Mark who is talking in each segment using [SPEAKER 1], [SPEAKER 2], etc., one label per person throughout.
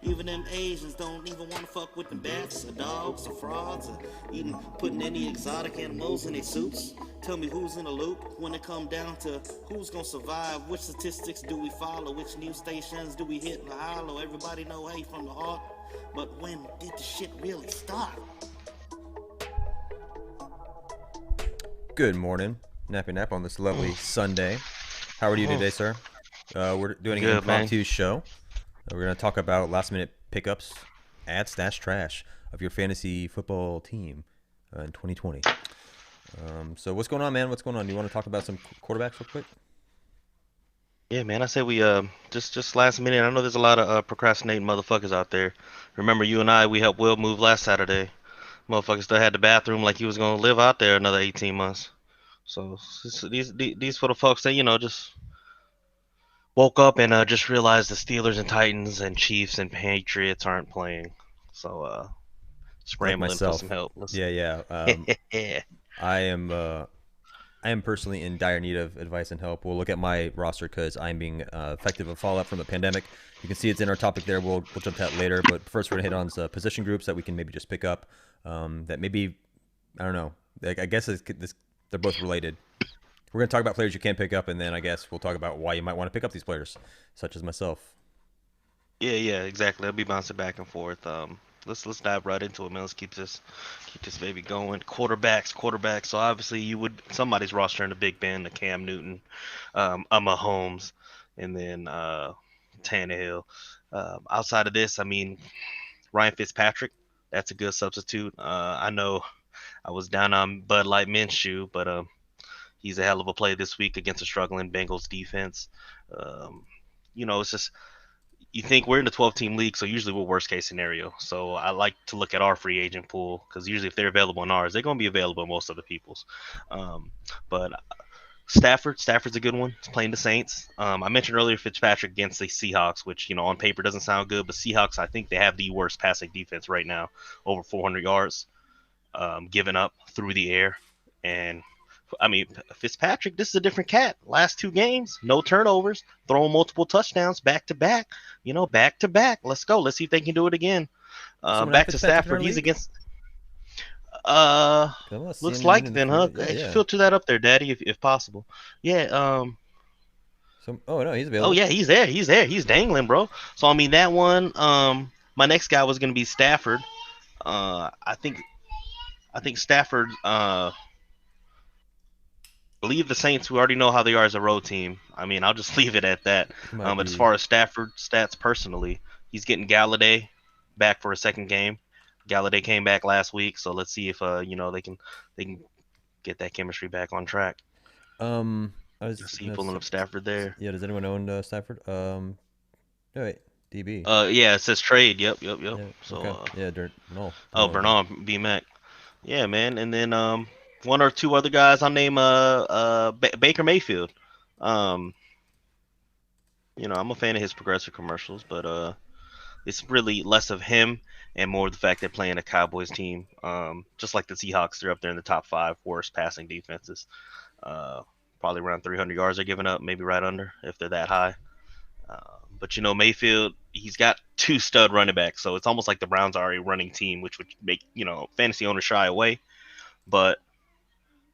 [SPEAKER 1] Even them Asians don't even want to fuck with the bats or dogs or frogs or even putting any exotic animals in their soups. Tell me who's in the loop when it come down to who's gonna survive, which statistics do we follow, which news stations do we hit and hollow. Everybody know hey from the heart, but when did the shit really start?
[SPEAKER 2] Good morning, Nappy Nap on this lovely Sunday. How are you today, sir? We're doing an impromptu show. We're going to talk about last-minute pickups, ads/trash of your fantasy football team in 2020. So what's going on, man? What's going on? Do you want to talk about some quarterbacks real quick?
[SPEAKER 3] Yeah, man. I say we just last minute. I know there's a lot of procrastinating motherfuckers out there. Remember, you and I, we helped Will move last Saturday. Motherfucker still had the bathroom like he was gonna live out there another 18 months. So these for the folks that just woke up and just realized the Steelers and Titans and Chiefs and Patriots aren't playing. So scrambling for some help.
[SPEAKER 2] Yeah.
[SPEAKER 3] Yeah.
[SPEAKER 2] I am personally in dire need of advice and help. We'll look at my roster because I'm being affected by fallout from the pandemic. You can see it's in our topic there. We'll jump to that later. But first, we're going to hit on some position groups that we can maybe just pick up that maybe, I don't know. I guess they're both related. We're going to talk about players you can't pick up, and then I guess we'll talk about why you might want to pick up these players, such as myself.
[SPEAKER 3] Yeah, exactly. I'll be bouncing back and forth. Let's dive right into it, man. Let's keep this baby going. Quarterbacks. So obviously somebody's rostering the Big Ben, the Cam Newton, Mahomes, and then Tannehill. Outside of this, I mean, Ryan Fitzpatrick, that's a good substitute. I know I was down on Bud Light Minshew, but he's a hell of a play this week against a struggling Bengals defense. It's just, you think we're in the 12-team league, so usually we're worst case scenario. So I like to look at our free agent pool because usually if they're available in ours, they're going to be available in most other people's. But Stafford's a good one. He's playing the Saints. I mentioned earlier Fitzpatrick against the Seahawks, which on paper doesn't sound good, but Seahawks, I think they have the worst passing defense right now, over 400 yards given up through the air. And I mean, Fitzpatrick, this is a different cat. Last two games, no turnovers, throwing multiple touchdowns back to back. Back to back. Let's go. Let's see if they can do it again. Back to Stafford. He's against. Looks like then, huh? Yeah. Filter that up there, Daddy, if possible. Yeah.
[SPEAKER 2] Oh no, he's available.
[SPEAKER 3] Oh yeah, he's there. He's dangling, bro. So I mean that one. My next guy was gonna be Stafford. I think Stafford. Believe the Saints, we already know how they are as a road team. I mean, I'll just leave it at that. But as far as Stafford stats personally, he's getting Galladay back for a second game. Galladay came back last week, so let's see if they can get that chemistry back on track.
[SPEAKER 2] I
[SPEAKER 3] see you pulling up Stafford there.
[SPEAKER 2] Yeah, does anyone own Stafford? No, wait, DB.
[SPEAKER 3] Yeah, it says trade. Yep.
[SPEAKER 2] Yeah,
[SPEAKER 3] So
[SPEAKER 2] no.
[SPEAKER 3] Bernard B-Mac. Yeah, man, and then one or two other guys. I'll name Baker Mayfield. I'm a fan of his progressive commercials, but it's really less of him and more of the fact they're playing a Cowboys team. Just like the Seahawks, they're up there in the top 5 worst passing defenses. Probably around 300 yards they're giving up, maybe right under if they're that high. But Mayfield, he's got 2 stud running backs, so it's almost like the Browns are a running team, which would make fantasy owners shy away. But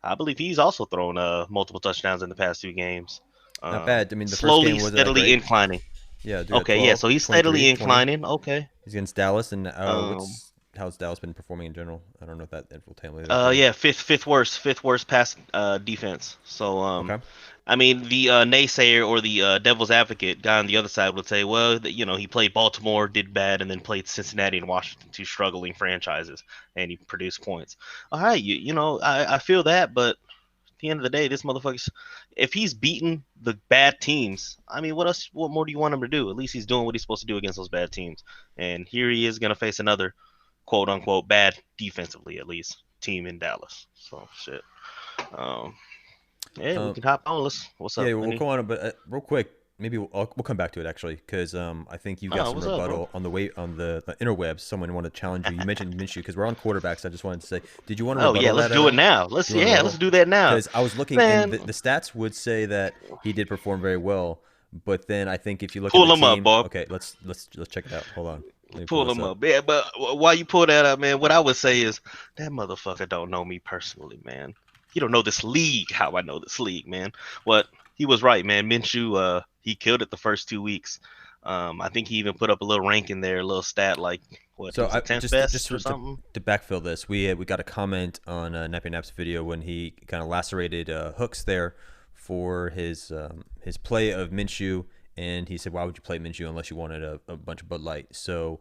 [SPEAKER 3] I believe he's also thrown multiple touchdowns in the past 2 games.
[SPEAKER 2] Not bad. I mean, the
[SPEAKER 3] slowly,
[SPEAKER 2] first game
[SPEAKER 3] steadily inclining.
[SPEAKER 2] Yeah.
[SPEAKER 3] Okay. 12, so he's steadily inclining. Okay.
[SPEAKER 2] He's against Dallas, and how's Dallas been performing in general? I don't know if that will tell me.
[SPEAKER 3] Yeah, fifth worst pass defense. So
[SPEAKER 2] okay.
[SPEAKER 3] I mean, the naysayer or the devil's advocate guy on the other side would say, well, he played Baltimore, did bad, and then played Cincinnati and Washington, 2 struggling franchises, and he produced points. All right, I feel that, but at the end of the day, this motherfucker, if he's beating the bad teams, I mean, what more do you want him to do? At least he's doing what he's supposed to do against those bad teams. And here he is going to face another, quote unquote, bad defensively, at least, team in Dallas. So, shit. Yeah, we can hop on. What's up?
[SPEAKER 2] Yeah, we'll go on, but real quick, maybe we'll come back to it actually, because I think you got some rebuttal on the interwebs. Someone wanted to challenge you. You mentioned Minshew because we're on quarterbacks. I just wanted to say, did you want to?
[SPEAKER 3] Oh yeah, let's do it now. Let's do that now.
[SPEAKER 2] Because I was looking, and the stats would say that he did perform very well. But then I think if you look at
[SPEAKER 3] Pull
[SPEAKER 2] the
[SPEAKER 3] him up,
[SPEAKER 2] team,
[SPEAKER 3] Bob.
[SPEAKER 2] okay, let's check it out. Hold on, let me pull
[SPEAKER 3] Pull
[SPEAKER 2] this
[SPEAKER 3] him
[SPEAKER 2] up.
[SPEAKER 3] up. Yeah, but while you pull that up, man, what I would say is that motherfucker don't know me personally, man. He don't know this league how I know this league, man. What he was right, man. Minshew, he killed it the first 2 weeks. I think he even put up a little rank in there, a little stat like what he
[SPEAKER 2] So
[SPEAKER 3] was the
[SPEAKER 2] I
[SPEAKER 3] 10th
[SPEAKER 2] just
[SPEAKER 3] best or
[SPEAKER 2] to
[SPEAKER 3] something.
[SPEAKER 2] backfill this, we got a comment on Nappy Nap's video when he kind of lacerated Hooks there for his play of Minshew, and he said, "Why would you play Minshew unless you wanted a bunch of Bud Light?" So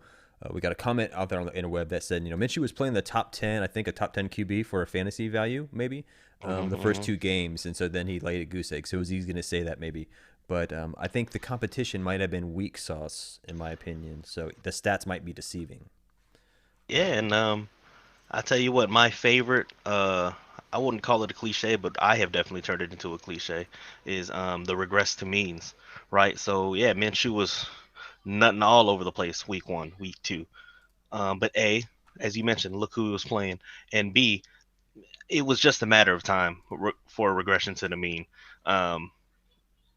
[SPEAKER 2] we got a comment out there on the interweb that said, Minshew was playing the top 10, I think a top 10 QB for a fantasy value, maybe the first two games, and so then he laid a goose egg. So it was easy to say that maybe. But I think the competition might have been weak sauce, in my opinion. So the stats might be deceiving.
[SPEAKER 3] Yeah, and I tell you what, my favorite, I wouldn't call it a cliche, but I have definitely turned it into a cliche, is the regress to means, right? So yeah, Minshew was nutting all over the place week 1, week 2. But A, as you mentioned, look who he was playing, and B, it was just a matter of time for a regression to the mean. Um,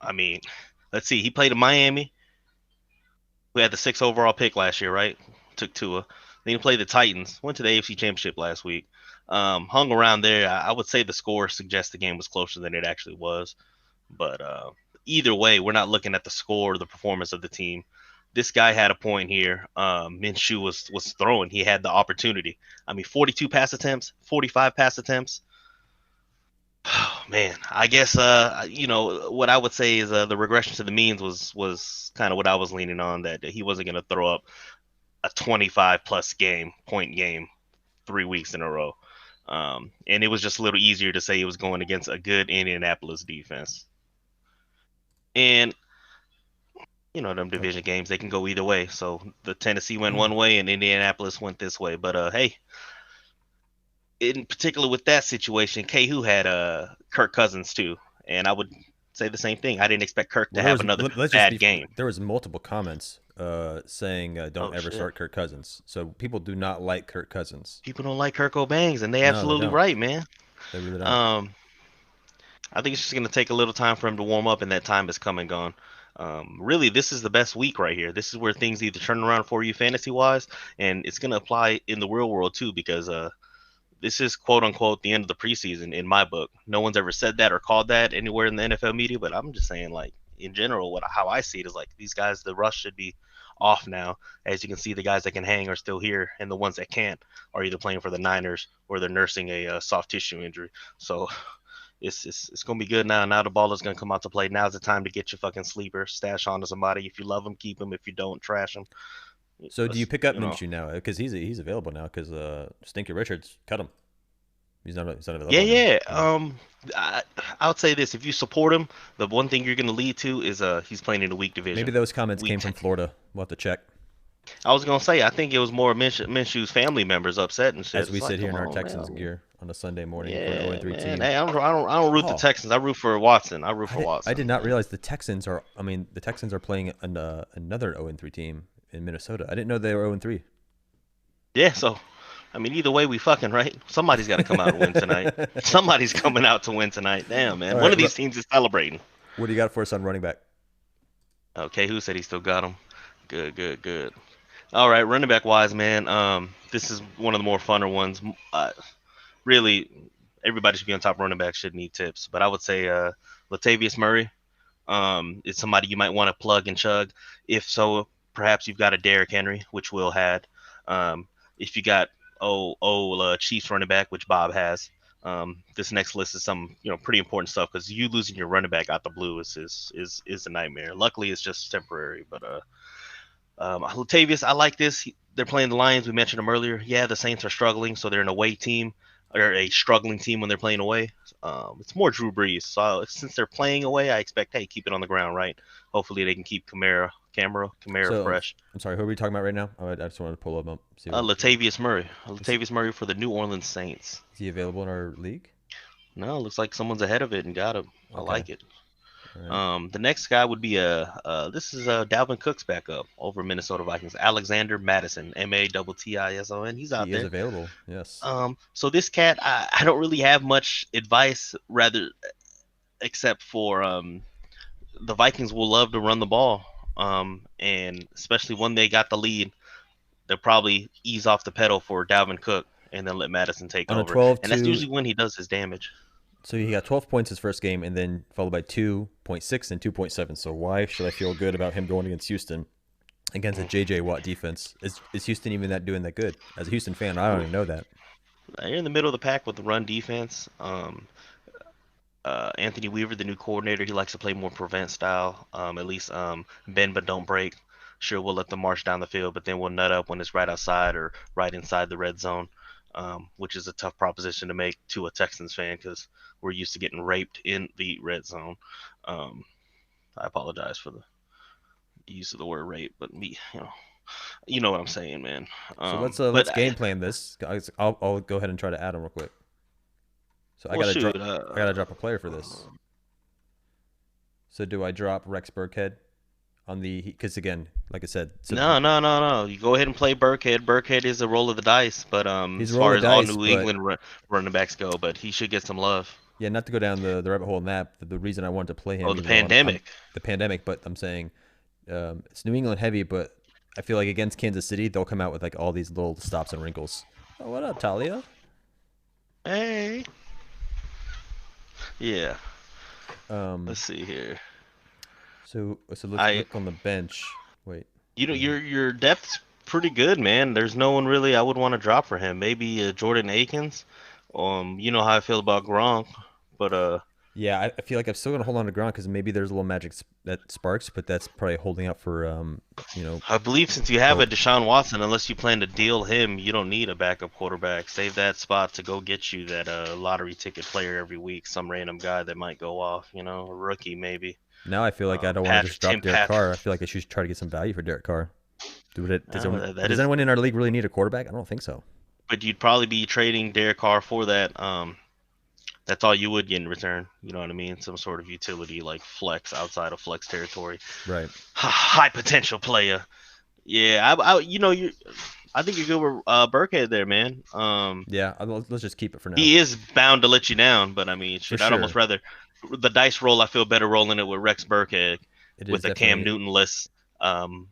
[SPEAKER 3] I mean, let's see, he played in Miami. We had the 6th overall pick last year, right? Took Tua. Then he played the Titans. Went to the AFC Championship last week. Hung around there. I would say the score suggests the game was closer than it actually was. But either way, we're not looking at the score or the performance of the team. This guy had a point here. Minshew was throwing. He had the opportunity. I mean, 42 pass attempts, 45 pass attempts. Oh, man, I guess what I would say is the regression to the means was kind of what I was leaning on, that he wasn't going to throw up a 25 plus point game 3 weeks in a row. And it was just a little easier to say he was going against a good Indianapolis defense. And them division games, they can go either way. So the Tennessee went one way and Indianapolis went this way. But hey, in particular with that situation, Who had Kirk Cousins too, and I would say the same thing. I didn't expect Kirk to have another bad game.
[SPEAKER 2] There was multiple comments saying don't ever start Kirk Cousins. So people do not like Kirk Cousins.
[SPEAKER 3] People don't like Kirk O'Bangs, and they
[SPEAKER 2] No,
[SPEAKER 3] absolutely
[SPEAKER 2] they don't.
[SPEAKER 3] right, man.
[SPEAKER 2] They really don't.
[SPEAKER 3] I think it's just going to take a little time for him to warm up, and that time has come and gone. Really, this is the best week right here. This is where things either turn around for you fantasy-wise, and it's going to apply in the real world too, because this is quote-unquote the end of the preseason in my book. No one's ever said that or called that anywhere in the NFL media, but I'm just saying, like, in general, how I see it is like these guys, the rush should be off now. As you can see, the guys that can hang are still here, and the ones that can't are either playing for the Niners or they're nursing a soft tissue injury. So it's gonna be good now. Now the ball is gonna come out to play. Now's the time to get your fucking sleeper, stash onto somebody. If you love him, keep him. If you don't, trash him.
[SPEAKER 2] So do you pick up Minshew now because he's available now because Stinky Richards cut him. He's not available.
[SPEAKER 3] Yeah. I would say this: if you support him, the one thing you're gonna lead to is he's playing in a weak division.
[SPEAKER 2] Maybe those comments came from Florida. We'll have to check.
[SPEAKER 3] I was gonna say I think it was more Minshew's family members upset and shit.
[SPEAKER 2] As we sit here in our Texans gear on a Sunday morning for an 0-3 team.
[SPEAKER 3] Hey, I don't root the Texans. I root for Watson. Watson.
[SPEAKER 2] I did not realize the Texans are. I mean, the Texans are playing another 0-3 team in Minnesota. I didn't know they were 0-3.
[SPEAKER 3] Yeah, so I mean, either way, we fucking right. Somebody's got to come out and win tonight. Somebody's coming out to win tonight. Damn, man. One of these teams is celebrating.
[SPEAKER 2] What do you got for us on running back?
[SPEAKER 3] Okay, who said he still got him? Good. All right, running back wise, man. This is one of the more funner ones. Really, everybody should be on top running back. Should need tips, but I would say Latavius Murray is somebody you might want to plug and chug. If so, perhaps you've got a Derrick Henry, which Will had. If you got Chiefs running back, which Bob has. This next list is some pretty important stuff because you losing your running back out the blue is a nightmare. Luckily, it's just temporary, but Latavius, I like this. They're playing the Lions. We mentioned them earlier. Yeah, the Saints are struggling, so they're an away team or a struggling team when they're playing away. It's more Drew Brees. So since they're playing away, I expect, hey, keep it on the ground, right? Hopefully they can keep Kamara fresh.
[SPEAKER 2] I'm sorry, who are we talking about right now? I just wanted to pull him up.
[SPEAKER 3] Latavius Murray. Latavius Murray for the New Orleans Saints.
[SPEAKER 2] Is he available in our league?
[SPEAKER 3] No, looks like someone's ahead of it and got him. Okay. I like it.
[SPEAKER 2] Right.
[SPEAKER 3] The next guy would be this is Dalvin Cook's backup over Minnesota Vikings. Alexander Madison, Mattison. He's out there.
[SPEAKER 2] He is available. Yes.
[SPEAKER 3] So this cat, I don't really have much advice, rather, except for the Vikings will love to run the ball, and especially when they got the lead, they'll probably ease off the pedal for Dalvin Cook and then let Madison take
[SPEAKER 2] On a
[SPEAKER 3] over. And that's
[SPEAKER 2] 12-2,
[SPEAKER 3] usually when he does his damage.
[SPEAKER 2] so he got 12 points his first game, and then followed by 2.6 and 2.7. So why should I feel good about him going against Houston against a J.J. Watt defense? Is Houston even doing that good? As a Houston fan, I don't even know that.
[SPEAKER 3] You're in the middle of the pack with the run defense. Anthony Weaver, the new coordinator, he likes to play more prevent style. At least bend but don't break. Sure, we'll let them march down the field, but then we'll nut up when it's right outside or right inside the red zone, which is a tough proposition to make to a Texans fan because we're used to getting raped in the red zone. I apologize for the use of the word rape, but you know what I'm saying, man.
[SPEAKER 2] So let's game plan this. I'll go ahead and try to add him real quick. So I gotta drop a player for this. So do I drop Rex Burkhead on the? Because again, like I said,
[SPEAKER 3] no. You go ahead and play Burkhead. Burkhead is a roll of the dice, but
[SPEAKER 2] he's
[SPEAKER 3] as
[SPEAKER 2] a roll
[SPEAKER 3] far
[SPEAKER 2] of
[SPEAKER 3] as all
[SPEAKER 2] dice,
[SPEAKER 3] New
[SPEAKER 2] but
[SPEAKER 3] England running backs go, but he should get some love.
[SPEAKER 2] yeah, not to go down the rabbit hole in that. The reason I wanted to play him,
[SPEAKER 3] Oh, the
[SPEAKER 2] even though
[SPEAKER 3] pandemic.
[SPEAKER 2] the pandemic, but I'm saying it's New England heavy, but I feel like against Kansas City, they'll come out with like all these little stops and wrinkles. Oh, what up, Talia?
[SPEAKER 3] Hey. Yeah.
[SPEAKER 2] Let's
[SPEAKER 3] Let's see here.
[SPEAKER 2] So let's look on the bench. Wait.
[SPEAKER 3] You know, your depth's pretty good, man. There's no one really I would want to drop for him. Maybe Jordan Akins. You know how I feel about Gronk, but
[SPEAKER 2] yeah, I feel like I'm still gonna hold on to Gronk because maybe there's a little magic that sparks, but that's probably holding up for
[SPEAKER 3] I believe since you have a Deshaun Watson, unless you plan to deal him, you don't need a backup quarterback. Save that spot to go get you that lottery ticket player every week, some random guy that might go off, a rookie maybe.
[SPEAKER 2] Now I feel like I don't want to just drop Derek Carr. I feel like I should try to get some value for Derek Carr. Does anyone in our league really need a quarterback? I don't think so.
[SPEAKER 3] But you'd probably be trading Derek Carr for that. That's all you would get in return. You know what I mean? Some sort of utility like flex outside of flex territory.
[SPEAKER 2] Right.
[SPEAKER 3] High potential player. Yeah, I think you're good with Burkhead there, man.
[SPEAKER 2] Yeah, let's just keep it for now.
[SPEAKER 3] He is bound to let you down, but I mean, I'd almost rather the dice roll. I feel better rolling it with Rex Burkhead with a Cam Newton-less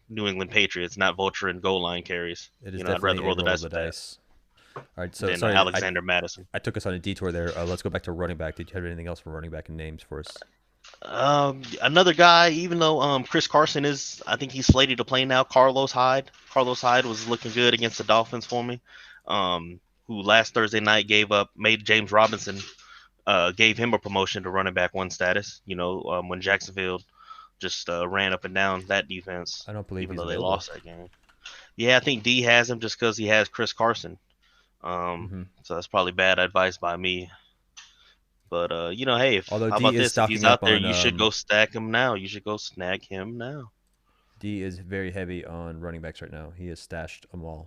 [SPEAKER 3] New England Patriots, not vulture and goal line carries.
[SPEAKER 2] I'd rather roll the dice. All right, so sorry,
[SPEAKER 3] Alexander Madison.
[SPEAKER 2] I took us on a detour there. Let's go back to running back. Did you have anything else for running back and names for us?
[SPEAKER 3] Another guy, even though Chris Carson I think he's slated to play now. Carlos Hyde. Carlos Hyde was looking good against the Dolphins for me. Who last Thursday night made James Robinson, gave him a promotion to running back one status. When Jacksonville just ran up and down that defense.
[SPEAKER 2] I don't believe
[SPEAKER 3] even
[SPEAKER 2] he's
[SPEAKER 3] though
[SPEAKER 2] available.
[SPEAKER 3] They lost that game. Yeah, I think D has him just because he has Chris Carson. So that's probably bad advice by me. But hey, how about this? If he's out there, you should go stack him now. You should go snag him now.
[SPEAKER 2] D is very heavy on running backs right now. He has stashed them all.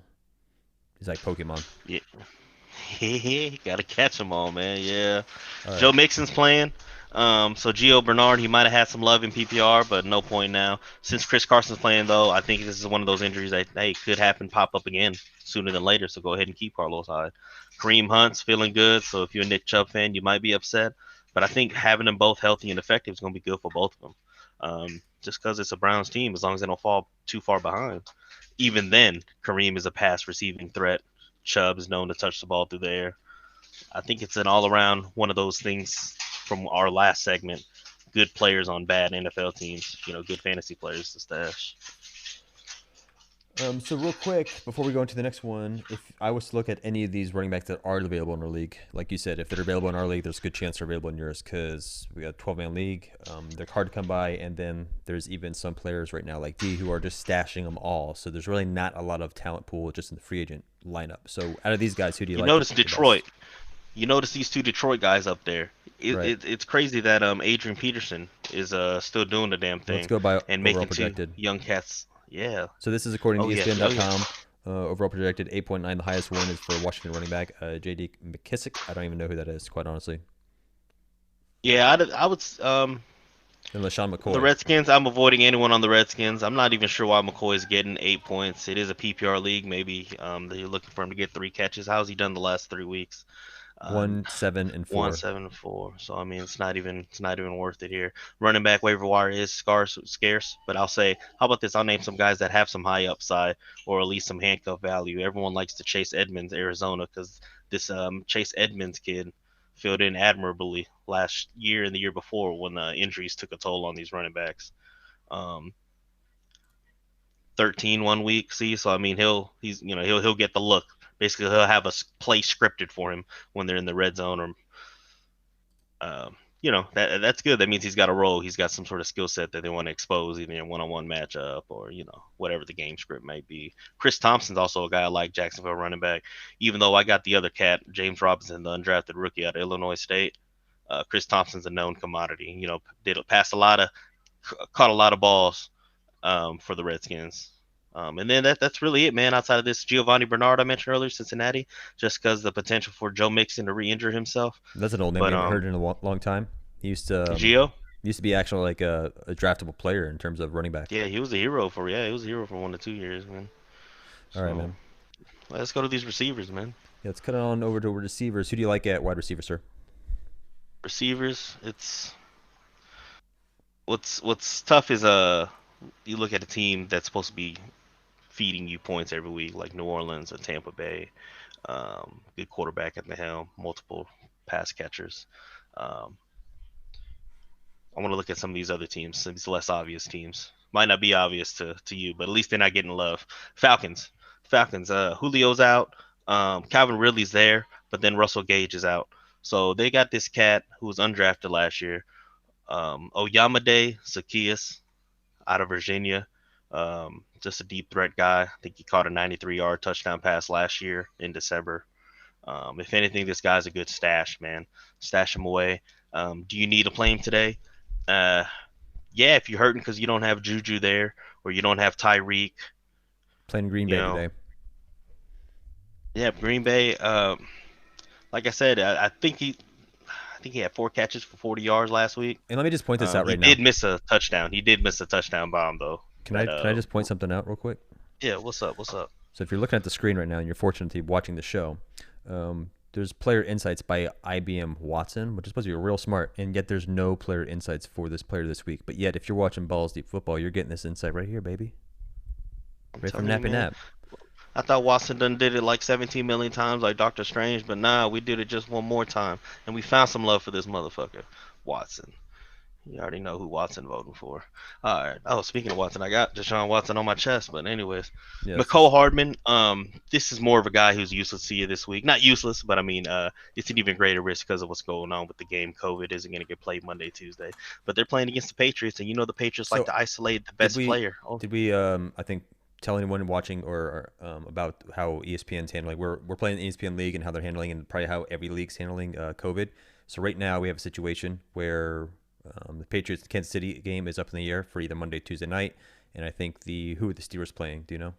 [SPEAKER 2] He's like Pokemon.
[SPEAKER 3] Yeah, gotta catch them all, man. Yeah. Right. Joe Mixon's playing. So Gio Bernard, he might have had some love in PPR, but no point now. Since Chris Carson's playing, though, I think this is one of those injuries that could pop up again sooner than later. So go ahead and keep Carlos Hyde. Kareem Hunt's feeling good, so if you're a Nick Chubb fan, you might be upset. But I think having them both healthy and effective is going to be good for both of them. Just because it's a Browns team, as long as they don't fall too far behind. Even then, Kareem is a pass receiving threat. Chubb is known to touch the ball through the air. I think it's an all-around one of those things from our last segment. Good players on bad NFL teams. Good fantasy players to stash.
[SPEAKER 2] So real quick, before we go into the next one, if I was to look at any of these running backs that are available in our league, like you said, if they're available in our league, there's a good chance they're available in yours because we got a 12-man league. They're hard to come by, and then there's even some players right now like D who are just stashing them all. So there's really not a lot of talent pool just in the free agent lineup. So out of these guys, who do you like?
[SPEAKER 3] Notice Detroit. You notice these two Detroit guys up there. It's crazy that Adrian Peterson is still doing the damn thing.
[SPEAKER 2] Let's go by
[SPEAKER 3] and making projected. Two young cats. Yeah.
[SPEAKER 2] So this is according to ESPN.com. Overall projected 8.9. The highest one is for Washington running back J.D. McKissick. I don't even know who that is, quite honestly.
[SPEAKER 3] Yeah, I would. And
[SPEAKER 2] LaShawn McCoy.
[SPEAKER 3] The Redskins. I'm avoiding anyone on the Redskins. I'm not even sure why McCoy is getting 8 points. It is a PPR league. Maybe they're looking for him to get 3 catches. How's he done the last 3 weeks? Um,
[SPEAKER 2] 1, 7, and 4.
[SPEAKER 3] 174. So I mean, it's not even worth it here. Running back waiver wire is scarce, but I'll say, how about this? I'll name some guys that have some high upside or at least some handcuff value. Everyone likes to Chase Edmonds, Arizona, because this Chase Edmonds kid filled in admirably last year and the year before when injuries took a toll on these running backs. Um, 13 1 week. See, so I mean, he'll get the look. Basically, he'll have a play scripted for him when they're in the red zone or that's good. That means he's got a role. He's got some sort of skill set that they want to expose, either in a one-on-one matchup or whatever the game script might be. Chris Thompson's also a guy I like, Jacksonville running back. Even though I got the other cat, James Robinson, the undrafted rookie out of Illinois State. Chris Thompson's a known commodity. Caught a lot of balls for the Redskins. And then that's really it, man. Outside of this, Giovanni Bernard I mentioned earlier, Cincinnati, just because the potential for Joe Mixon to re-injure himself.
[SPEAKER 2] That's an old name
[SPEAKER 3] But
[SPEAKER 2] we haven't heard in a long time. He used to
[SPEAKER 3] Gio,
[SPEAKER 2] be actually like a draftable player in terms of running back.
[SPEAKER 3] yeah, he was a hero for 1 to 2 years, man.
[SPEAKER 2] All right, man.
[SPEAKER 3] Let's go to these receivers, man.
[SPEAKER 2] Yeah, let's cut on over to receivers. Who do you like at wide receiver, sir?
[SPEAKER 3] Receivers, it's what's tough is you look at a team that's supposed to be feeding you points every week, like New Orleans or Tampa Bay. Good quarterback at the helm, multiple pass catchers. I want to look at some of these other teams, some of these less obvious teams. Might not be obvious to you, but at least they're not getting love. Falcons. Julio's out. Calvin Ridley's there, but then Russell Gage is out. So they got this cat who was undrafted last year. Oyamade Zaccheaus out of Virginia. Just a deep threat guy. I think he caught a 93-yard touchdown pass last year in December. If anything, this guy's a good stash, man. Stash him away. Do you need to play him today? Yeah, if you're hurting because you don't have Juju there or you don't have Tyreek.
[SPEAKER 2] Playing Green Bay today.
[SPEAKER 3] Yeah, Green Bay. Like I said, I think he had 4 catches for 40 yards last week.
[SPEAKER 2] And let me just point this out right now.
[SPEAKER 3] He did miss a touchdown. He did miss a touchdown bomb though.
[SPEAKER 2] Can I just point something out real quick?
[SPEAKER 3] Yeah, what's up?
[SPEAKER 2] So if you're looking at the screen right now and you're fortunate to be watching the show, there's player insights by IBM Watson, which is supposed to be real smart, and yet there's no player insights for this player this week. But yet, if you're watching Balls Deep Football, you're getting this insight right here, baby. Right from Nappy Nap.
[SPEAKER 3] I thought Watson done did it like 17 million times like Doctor Strange, but nah, we did it just one more time. And we found some love for this motherfucker, Watson. You already know who Watson voting for. All right. Oh, speaking of Watson, I got Deshaun Watson on my chest. But anyways, yes. McCole Hardman. This is more of a guy who's useless to you this week. Not useless, but I mean, it's an even greater risk because of what's going on with the game. COVID isn't going to get played Monday, Tuesday. But they're playing against the Patriots, and you know the Patriots like to isolate the best player.
[SPEAKER 2] Did we? I think tell anyone watching or about how ESPN's handling. We're playing the ESPN league and how they're handling, and probably how every league's handling COVID. So right now we have a situation where the Patriots Kansas City game is up in the air for either Monday, Tuesday night, and I think who are the Steelers playing? Do you know?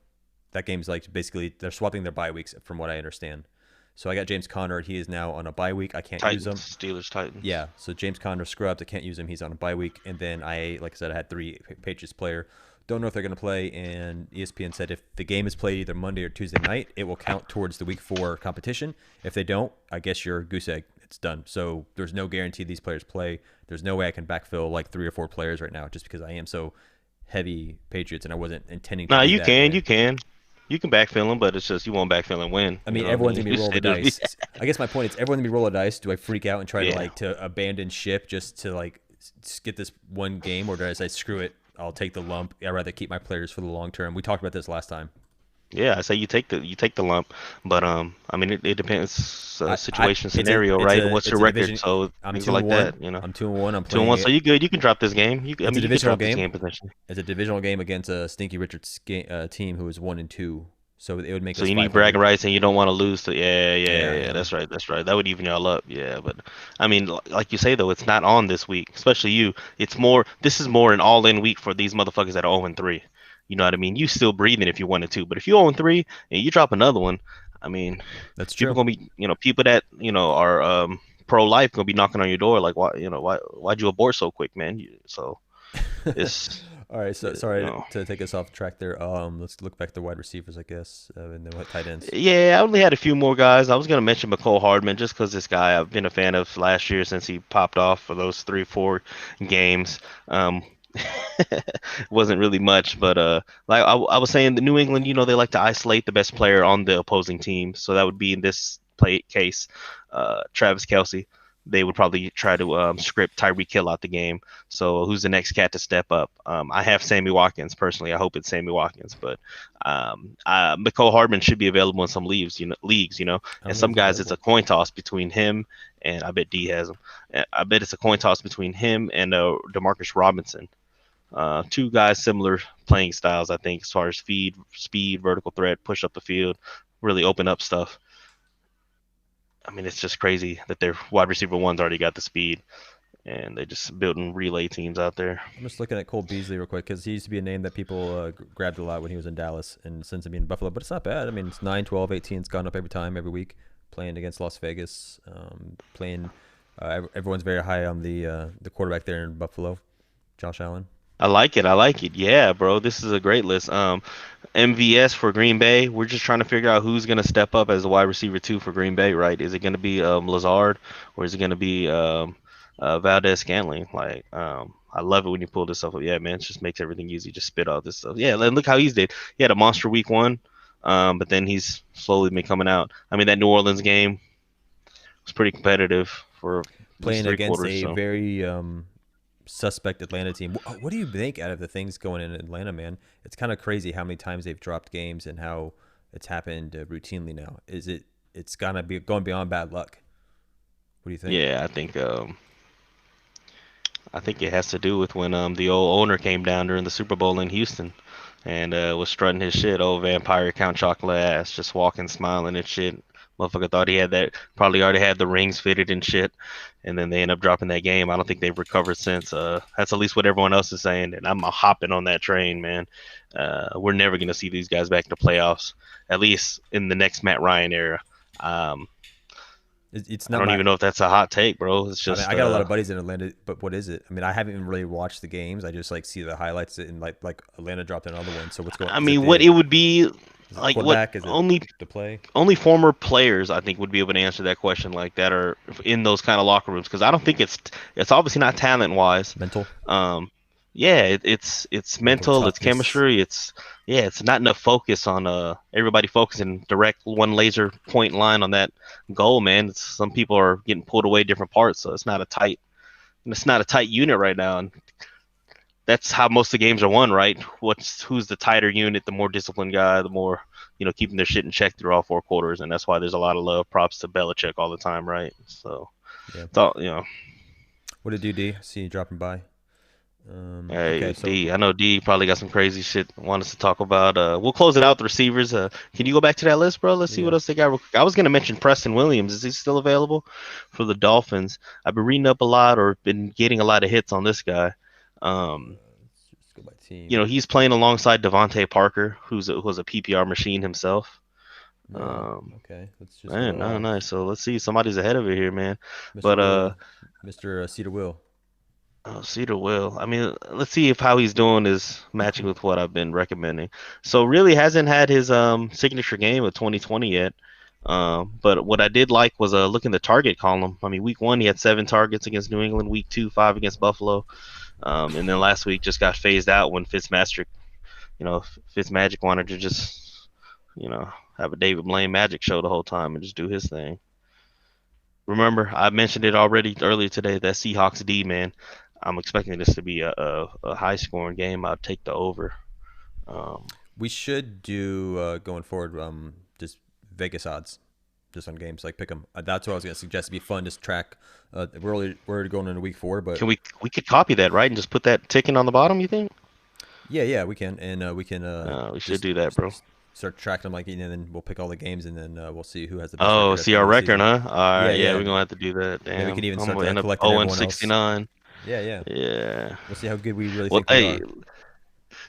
[SPEAKER 2] That game's like basically they're swapping their bye weeks from what I understand. So I got James Conner. He is now on a bye week. I can't use him.
[SPEAKER 3] Steelers Titans.
[SPEAKER 2] Yeah. So James Conner scrubbed. I can't use him. He's on a bye week. And then like I said, I had 3 Patriots player. Don't know if they're going to play. And ESPN said if the game is played either Monday or Tuesday night, it will count towards the week 4 competition. If they don't, I guess you're goose egg. It's done. So there's no guarantee these players play. There's no way I can backfill like 3 or 4 players right now just because I am so heavy Patriots and I wasn't intending to.
[SPEAKER 3] No, you can. You can backfill them, but it's just you won't backfill and win.
[SPEAKER 2] I mean, everyone's going to be rolling the dice. I guess my point is everyone's going to be rolling the dice. Do I freak out and try to abandon ship just to get this one game, or do I say screw it? I'll take the lump. I'd rather keep my players for the long term. We talked about this last time.
[SPEAKER 3] Yeah, I say you take the lump, but I mean it depends situation scenario, right? What's your record? So
[SPEAKER 2] I'm
[SPEAKER 3] things
[SPEAKER 2] 2-1.
[SPEAKER 3] Like that, you know.
[SPEAKER 2] I'm 2-1. I'm playing
[SPEAKER 3] 2-1. So you good? You can drop this game. You can drop this game potentially.
[SPEAKER 2] It's a divisional game against a Stinky Richards team who is 1-2. So it would make.
[SPEAKER 3] So you need bragging rights, and you don't want to lose to. Yeah. That's right. That would even y'all up. Yeah, but I mean, like you say though, it's not on this week, especially you. It's more. This is more an all-in week for these motherfuckers that are 0-3. You know what I mean? You still breathing if you 1-2, but if you're 0-3 and you drop another one, I mean,
[SPEAKER 2] that's true.
[SPEAKER 3] People gonna be, people that are pro-life gonna be knocking on your door like, why'd you abort so quick, man? So it's.
[SPEAKER 2] All right, so sorry
[SPEAKER 3] No.
[SPEAKER 2] to take us off track there. Let's look back to wide receivers, I guess, and then what tight ends.
[SPEAKER 3] Yeah, I only had a few more guys. I was gonna mention McCole Hardman just because this guy I've been a fan of last year since he popped off for those 3 4 games. Um, wasn't really much, but like I was saying, the New England, they like to isolate the best player on the opposing team. So that would be in this play case, Travis Kelsey. They would probably try to script Tyreek Hill out the game. So who's the next cat to step up? I have Sammy Watkins personally. I hope it's Sammy Watkins, but McCole Hardman should be available in some leagues.
[SPEAKER 2] I
[SPEAKER 3] And
[SPEAKER 2] don't know if
[SPEAKER 3] some
[SPEAKER 2] he's
[SPEAKER 3] guys it's
[SPEAKER 2] available.
[SPEAKER 3] a coin toss between him and I bet D has him. I bet it's a coin toss between him and Demarcus Robinson. Two guys similar playing styles, I think, as far as speed, vertical threat, push up the field, really open up stuff. I mean, it's just crazy that their wide receiver one's already got the speed, and they just building relay teams out there.
[SPEAKER 2] I'm just looking at Cole Beasley real quick because he used to be a name that people grabbed a lot when he was in Dallas and since being in Buffalo, but it's not bad. I mean, it's 9, 12, 18. It's gone up every time, every week, playing against Las Vegas, playing. Everyone's very high on the quarterback there in Buffalo, Josh Allen.
[SPEAKER 3] I like it. I like it. Yeah, bro. This is a great list. MVS for Green Bay. We're just trying to figure out who's gonna step up as a wide receiver two for Green Bay, right? Is it gonna be Lazard or is it gonna be Valdez Scantling? Like, I love it when you pull this stuff up. Yeah, man, it just makes everything easy. Just spit all this stuff. Yeah, and look how he's did. He had a monster week one, but then he's slowly been coming out. I mean, that New Orleans game was pretty competitive for at least
[SPEAKER 2] Playing
[SPEAKER 3] three
[SPEAKER 2] against
[SPEAKER 3] quarters.
[SPEAKER 2] a
[SPEAKER 3] So.
[SPEAKER 2] very suspect Atlanta team. What do you think out of the things going in Atlanta, man? It's kind of crazy how many times they've dropped games and how it's happened routinely now. It's gonna be going beyond bad luck? What do you think?
[SPEAKER 3] Yeah, I think it has to do with when the old owner came down during the Super Bowl in Houston and was strutting his shit, old vampire Count Chocolate ass, just walking, smiling and shit. Motherfucker thought he had that, probably already had the rings fitted and shit, and then they end up dropping that game. I don't think they've recovered since. That's at least what everyone else is saying, and I'm hopping on that train, man. We're never gonna see these guys back in the playoffs, at least in the next Matt Ryan era. Um,
[SPEAKER 2] It's
[SPEAKER 3] I
[SPEAKER 2] not
[SPEAKER 3] don't
[SPEAKER 2] my.
[SPEAKER 3] even know if that's a hot take, bro. It's
[SPEAKER 2] I mean,
[SPEAKER 3] just
[SPEAKER 2] I got a lot of buddies in Atlanta, but what is it? I mean, I haven't even really watched the games. I just like see the highlights and like Atlanta dropped another one. So what's going?
[SPEAKER 3] I
[SPEAKER 2] Is it
[SPEAKER 3] mean, what
[SPEAKER 2] the
[SPEAKER 3] it would be
[SPEAKER 2] is it the
[SPEAKER 3] like, what
[SPEAKER 2] quarterback? Is it
[SPEAKER 3] only
[SPEAKER 2] the play?
[SPEAKER 3] only former players I think would be able to answer that question like that are in those kind of locker rooms because I don't think it's obviously not talent wise.
[SPEAKER 2] Mental
[SPEAKER 3] Um, yeah, it's
[SPEAKER 2] mental
[SPEAKER 3] mental, it's
[SPEAKER 2] toughness.
[SPEAKER 3] chemistry, it's not enough focus on everybody focusing direct one laser point line on that goal, man. Some people are getting pulled away different parts, so it's not a tight unit right now, and that's how most of the games are won, right? Who's the tighter unit, the more disciplined guy, the more keeping their shit in check through all 4 quarters, and that's why there's a lot of love props to Belichick all the time, right? So
[SPEAKER 2] Yeah.
[SPEAKER 3] it's all.
[SPEAKER 2] What did you do, D? See you dropping by.
[SPEAKER 3] Hey
[SPEAKER 2] Okay, so
[SPEAKER 3] D, I know D probably got some crazy shit want us to talk about. We'll close it out the receivers. Can you go back to that list, bro? Let's see what
[SPEAKER 2] yeah,
[SPEAKER 3] else they got. Real quick. I was gonna mention Preston Williams. Is he still available for the Dolphins? I've been reading up a lot or been getting a lot of hits on this guy. Um,
[SPEAKER 2] let's just go by team.
[SPEAKER 3] he's playing alongside Devontae Parker, who's a PPR machine himself.
[SPEAKER 2] No,
[SPEAKER 3] Um,
[SPEAKER 2] okay. Let's just
[SPEAKER 3] man,
[SPEAKER 2] go.
[SPEAKER 3] no, nice. So let's see, somebody's ahead of it here, man.
[SPEAKER 2] Mr.
[SPEAKER 3] But
[SPEAKER 2] Will, Mr. Cedar Will.
[SPEAKER 3] Cedar Will. I mean, let's see if how he's doing is matching with what I've been recommending. So really hasn't had his signature game of 2020 yet. But what I did like was look in the target column. I mean, week one he had 7 targets against New England. Week two, 5 against Buffalo. And then last week just got phased out when Fitzmagic wanted to just have a David Blaine magic show the whole time and just do his thing. Remember, I mentioned it already earlier today. That Seahawks D, man. I'm expecting this to be a high scoring game. I'll take the over. Um,
[SPEAKER 2] We should do going forward just Vegas odds, just on games like pick 'em. That's what I was gonna suggest. It'd be fun just track. We're already going into week 4, but
[SPEAKER 3] can we could copy that, right, and just put that ticking on the bottom? You think?
[SPEAKER 2] yeah, we can, and we can
[SPEAKER 3] We should
[SPEAKER 2] just
[SPEAKER 3] do that, bro.
[SPEAKER 2] start tracking them, like, and then we'll pick all the games, and then we'll see who has the best
[SPEAKER 3] Oh,
[SPEAKER 2] record at
[SPEAKER 3] see
[SPEAKER 2] the end
[SPEAKER 3] our
[SPEAKER 2] of the
[SPEAKER 3] record,
[SPEAKER 2] season.
[SPEAKER 3] huh? All right,
[SPEAKER 2] Yeah,
[SPEAKER 3] yeah,
[SPEAKER 2] yeah.
[SPEAKER 3] we're gonna have to do that.
[SPEAKER 2] And then we
[SPEAKER 3] Damn,
[SPEAKER 2] can even
[SPEAKER 3] I'm
[SPEAKER 2] start
[SPEAKER 3] gonna end up
[SPEAKER 2] collecting
[SPEAKER 3] 0 and
[SPEAKER 2] everyone else.
[SPEAKER 3] 69.
[SPEAKER 2] Yeah.
[SPEAKER 3] Yeah.
[SPEAKER 2] We'll see how good we really
[SPEAKER 3] Well,
[SPEAKER 2] think we
[SPEAKER 3] hey,
[SPEAKER 2] are.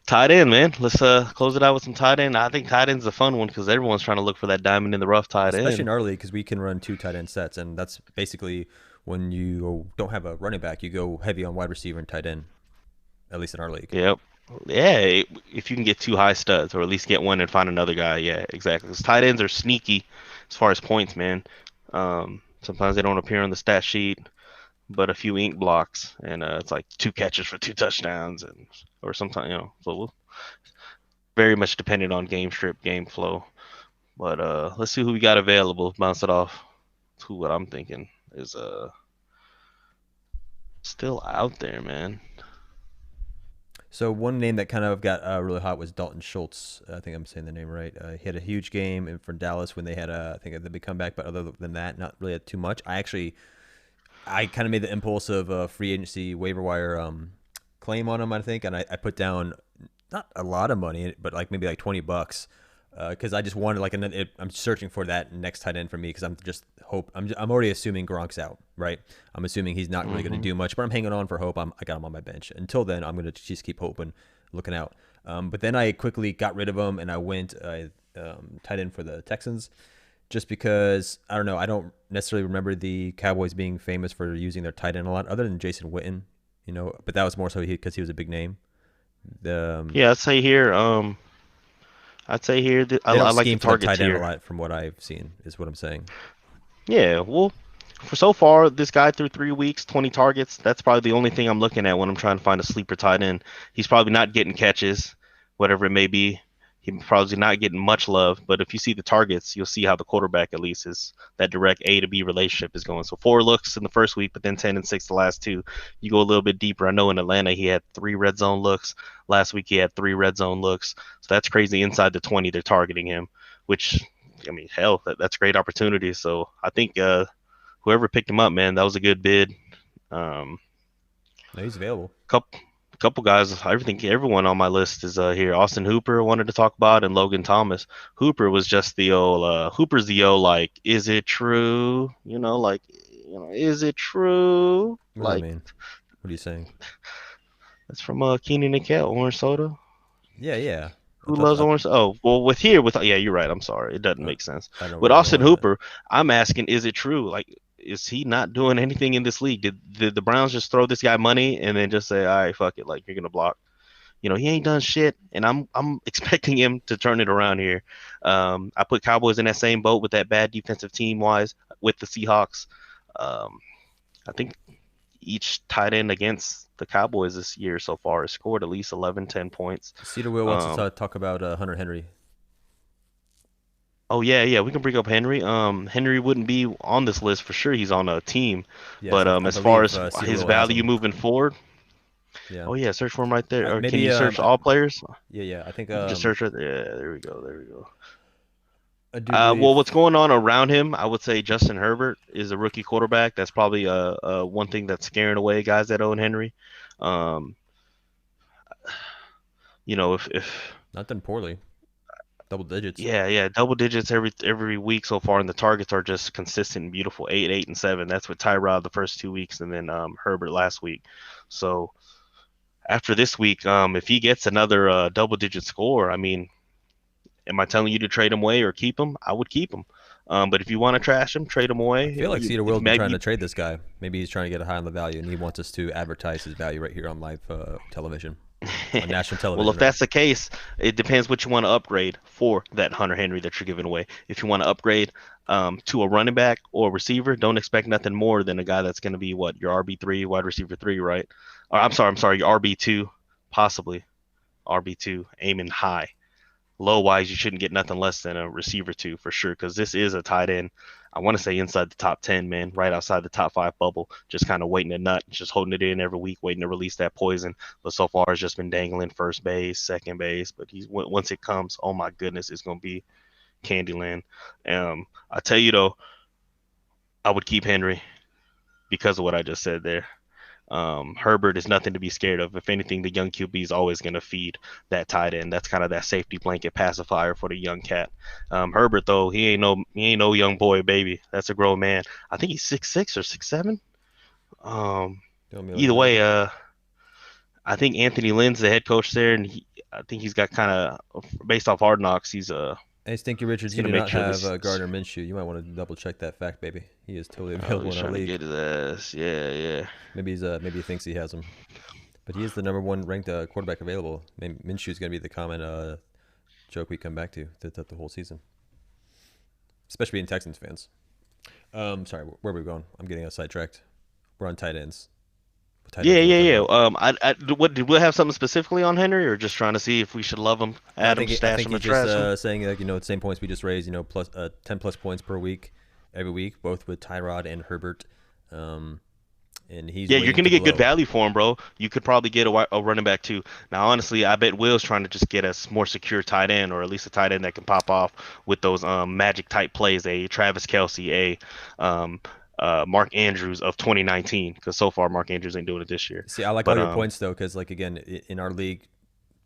[SPEAKER 3] tight end, man. Let's close it out with some tight end. I think tight end's a fun one because everyone's trying to look for that diamond in the rough tight
[SPEAKER 2] Especially
[SPEAKER 3] end.
[SPEAKER 2] in our league, because we can run 2 tight end sets, and that's basically when you don't have a running back, you go heavy on wide receiver and tight end. At least in our league.
[SPEAKER 3] Yep. Yeah, if you can get 2 high studs, or at least get one and find another guy. Yeah, exactly. Because tight ends are sneaky as far as points, man. Sometimes they don't appear on the stat sheet, but a few ink blocks, and it's like 2 catches for 2 touchdowns, and or sometimes So very much dependent on game script, game flow. But let's see who we got available. Bounce it off to what I'm thinking is still out there, man.
[SPEAKER 2] So one name that kind of got really hot was Dalton Schultz. I think I'm saying the name right. He had a huge game for Dallas when they had I think, the big comeback. But other than that, not really too much. I kind of made the impulsive free agency waiver wire claim on him, I think, and I put down not a lot of money, but like maybe like $20, because I just wanted like I'm searching for that next tight end for me, because I'm already assuming Gronk's out, right? I'm assuming he's not really going to do much, but I'm hanging on for hope. I got him on my bench. Until then, I'm going to just keep hoping, looking out. But then I quickly got rid of him, and I went tight end for the Texans, just because I don't know. I don't necessarily remember the Cowboys being famous for using their tight end a lot, other than Jason Witten, But that was more so because he was a big name.
[SPEAKER 3] Yeah, I'd say here that
[SPEAKER 2] They
[SPEAKER 3] I
[SPEAKER 2] don't
[SPEAKER 3] like the
[SPEAKER 2] scheme for their
[SPEAKER 3] targets
[SPEAKER 2] tight end a
[SPEAKER 3] here.
[SPEAKER 2] lot, from what I've seen, is what I'm saying.
[SPEAKER 3] Yeah, well, for so far, this guy through 3 weeks, 20 targets. That's probably the only thing I'm looking at when I'm trying to find a sleeper tight end. He's probably not getting catches, whatever it may be. He's probably not getting much love. But if you see the targets, you'll see how the quarterback, at least, is that direct A to B relationship is going. So 4 looks in the first week, but then 10 and 6 the last 2. You go a little bit deeper. I know in Atlanta he had 3 red zone looks. Last week he had 3 red zone looks. So that's crazy. Inside the 20, they're targeting him, which, I mean, hell, that's great opportunity. So I think whoever picked him up, man, that was a good bid. Um,
[SPEAKER 2] No, he's available.
[SPEAKER 3] couple guys, everyone on my list is here. Austin Hooper wanted to talk about, and Logan Thomas. Hooper was just the old Hooper's the old, like, is it true? Is it true?
[SPEAKER 2] What does that
[SPEAKER 3] Like,
[SPEAKER 2] mean? What are you saying?
[SPEAKER 3] that's from Keenan and Kel, orange soda.
[SPEAKER 2] Yeah, yeah. I
[SPEAKER 3] Who
[SPEAKER 2] thought
[SPEAKER 3] loves orange? Oh, well, with yeah, you're right. I'm sorry, it doesn't
[SPEAKER 2] uh,
[SPEAKER 3] make sense.
[SPEAKER 2] I don't
[SPEAKER 3] With
[SPEAKER 2] really know
[SPEAKER 3] Austin
[SPEAKER 2] why that.
[SPEAKER 3] Hooper, I'm asking, is it true? Like, is he not doing anything in this league? Did the Browns just throw this guy money and then just say, all right, fuck it, like, you're gonna block? He ain't done shit, and I'm expecting him to turn it around here. I put Cowboys in that same boat with that bad defensive team wise with the Seahawks. Um, I think each tight end against the Cowboys this year so far has scored at least 11, 10 points.
[SPEAKER 2] Cedar Will wants to talk about Hunter Henry.
[SPEAKER 3] Oh yeah, we can bring up Henry. Henry wouldn't be on this list for sure. He's on a team,
[SPEAKER 2] Yes,
[SPEAKER 3] but
[SPEAKER 2] I
[SPEAKER 3] as far
[SPEAKER 2] believe
[SPEAKER 3] as
[SPEAKER 2] Cedar
[SPEAKER 3] his
[SPEAKER 2] Will has
[SPEAKER 3] value
[SPEAKER 2] him.
[SPEAKER 3] moving forward,
[SPEAKER 2] Yeah.
[SPEAKER 3] oh yeah, search for him right there. Or can
[SPEAKER 2] Maybe.
[SPEAKER 3] you search all players?
[SPEAKER 2] Yeah. I think.
[SPEAKER 3] You can just search right there. Yeah, there we go. There we go.
[SPEAKER 2] I do believe.
[SPEAKER 3] Well, what's going on around him? I would say Justin Herbert is a rookie quarterback. That's probably one thing that's scaring away guys that own Henry. Um, if
[SPEAKER 2] Not done poorly. Double digits.
[SPEAKER 3] yeah, double digits every week so far, and the targets are just consistent and beautiful. 8, 8, and 7. That's with Tyrod the first 2 weeks, and then Herbert last week. So after this week, if he gets another double-digit score, I mean, am I telling you to trade him away or keep him? I would keep him. But if you want to trash him, trade him
[SPEAKER 2] I
[SPEAKER 3] away.
[SPEAKER 2] feel like Cedar
[SPEAKER 3] If
[SPEAKER 2] Will's been trying
[SPEAKER 3] maybe
[SPEAKER 2] to trade this guy. Maybe he's trying to get a high on the value, and he wants us to advertise his value right here on live television, on national television.
[SPEAKER 3] well, if that's the case, it depends what you want to upgrade for that Hunter Henry that you're giving away. If you want to upgrade to a running back or receiver, don't expect nothing more than a guy that's going to be your RB3, wide receiver 3, right? Or I'm sorry, your RB2, possibly RB2, aiming high. Low wise, you shouldn't get nothing less than a receiver 2 for sure, because this is a tight end. I want to say inside the top 10, man, right outside the top 5 bubble, just kind of waiting to nut, just holding it in every week, waiting to release that poison. But so far, it's just been dangling first base, second base. But once it comes, oh my goodness, it's gonna be Candyland. I tell you though, I would keep Henry because of what I just said there. Herbert is nothing to be scared of. If anything, the young QB is always going to feed that tight end. That's kind of that safety blanket pacifier for the young cat. Herbert though, he ain't no young boy baby. That's a grown man. I think he's 6'6" or 6'7". Either way, I think Anthony Lynn's the head coach there, and I think he's got kind of, based off Hard Knocks, he's
[SPEAKER 2] Hey, Stinky Richards, you
[SPEAKER 3] gonna
[SPEAKER 2] do
[SPEAKER 3] make
[SPEAKER 2] not
[SPEAKER 3] sure
[SPEAKER 2] have
[SPEAKER 3] this.
[SPEAKER 2] Gardner Minshew. You might want to double check that fact, baby. He is totally
[SPEAKER 3] Oh,
[SPEAKER 2] available
[SPEAKER 3] he's
[SPEAKER 2] in our
[SPEAKER 3] trying to
[SPEAKER 2] league.
[SPEAKER 3] get his ass. Yeah.
[SPEAKER 2] Maybe he thinks he has him. But he is the number one ranked quarterback available. Minshew is going to be the common joke we come back to throughout the whole season, especially in Texans fans. Sorry, where are we going? I'm getting us sidetracked. We're on tight ends. What tight
[SPEAKER 3] Yeah,
[SPEAKER 2] ends you
[SPEAKER 3] yeah,
[SPEAKER 2] want to talk
[SPEAKER 3] yeah.
[SPEAKER 2] about?
[SPEAKER 3] Did we have something specifically on Henry, or just trying to see if we should love him,
[SPEAKER 2] No,
[SPEAKER 3] add him,
[SPEAKER 2] I
[SPEAKER 3] stash
[SPEAKER 2] think
[SPEAKER 3] him, or
[SPEAKER 2] he's just
[SPEAKER 3] trash him?
[SPEAKER 2] saying like same points we just raised. 10 plus points per week, every week, both with Tyrod and Herbert, um, and he's
[SPEAKER 3] Yeah, you're
[SPEAKER 2] waiting
[SPEAKER 3] gonna
[SPEAKER 2] to
[SPEAKER 3] get good
[SPEAKER 2] blow.
[SPEAKER 3] value for him, bro. You could probably get a running back too. Now, honestly, I bet Will's trying to just get a more secure tight end, or at least a tight end that can pop off with those magic type plays, a Travis Kelsey, Mark Andrews of 2019. Because so far, Mark Andrews ain't doing it this year.
[SPEAKER 2] See, I like all
[SPEAKER 3] But
[SPEAKER 2] your points though, because like again, in our league,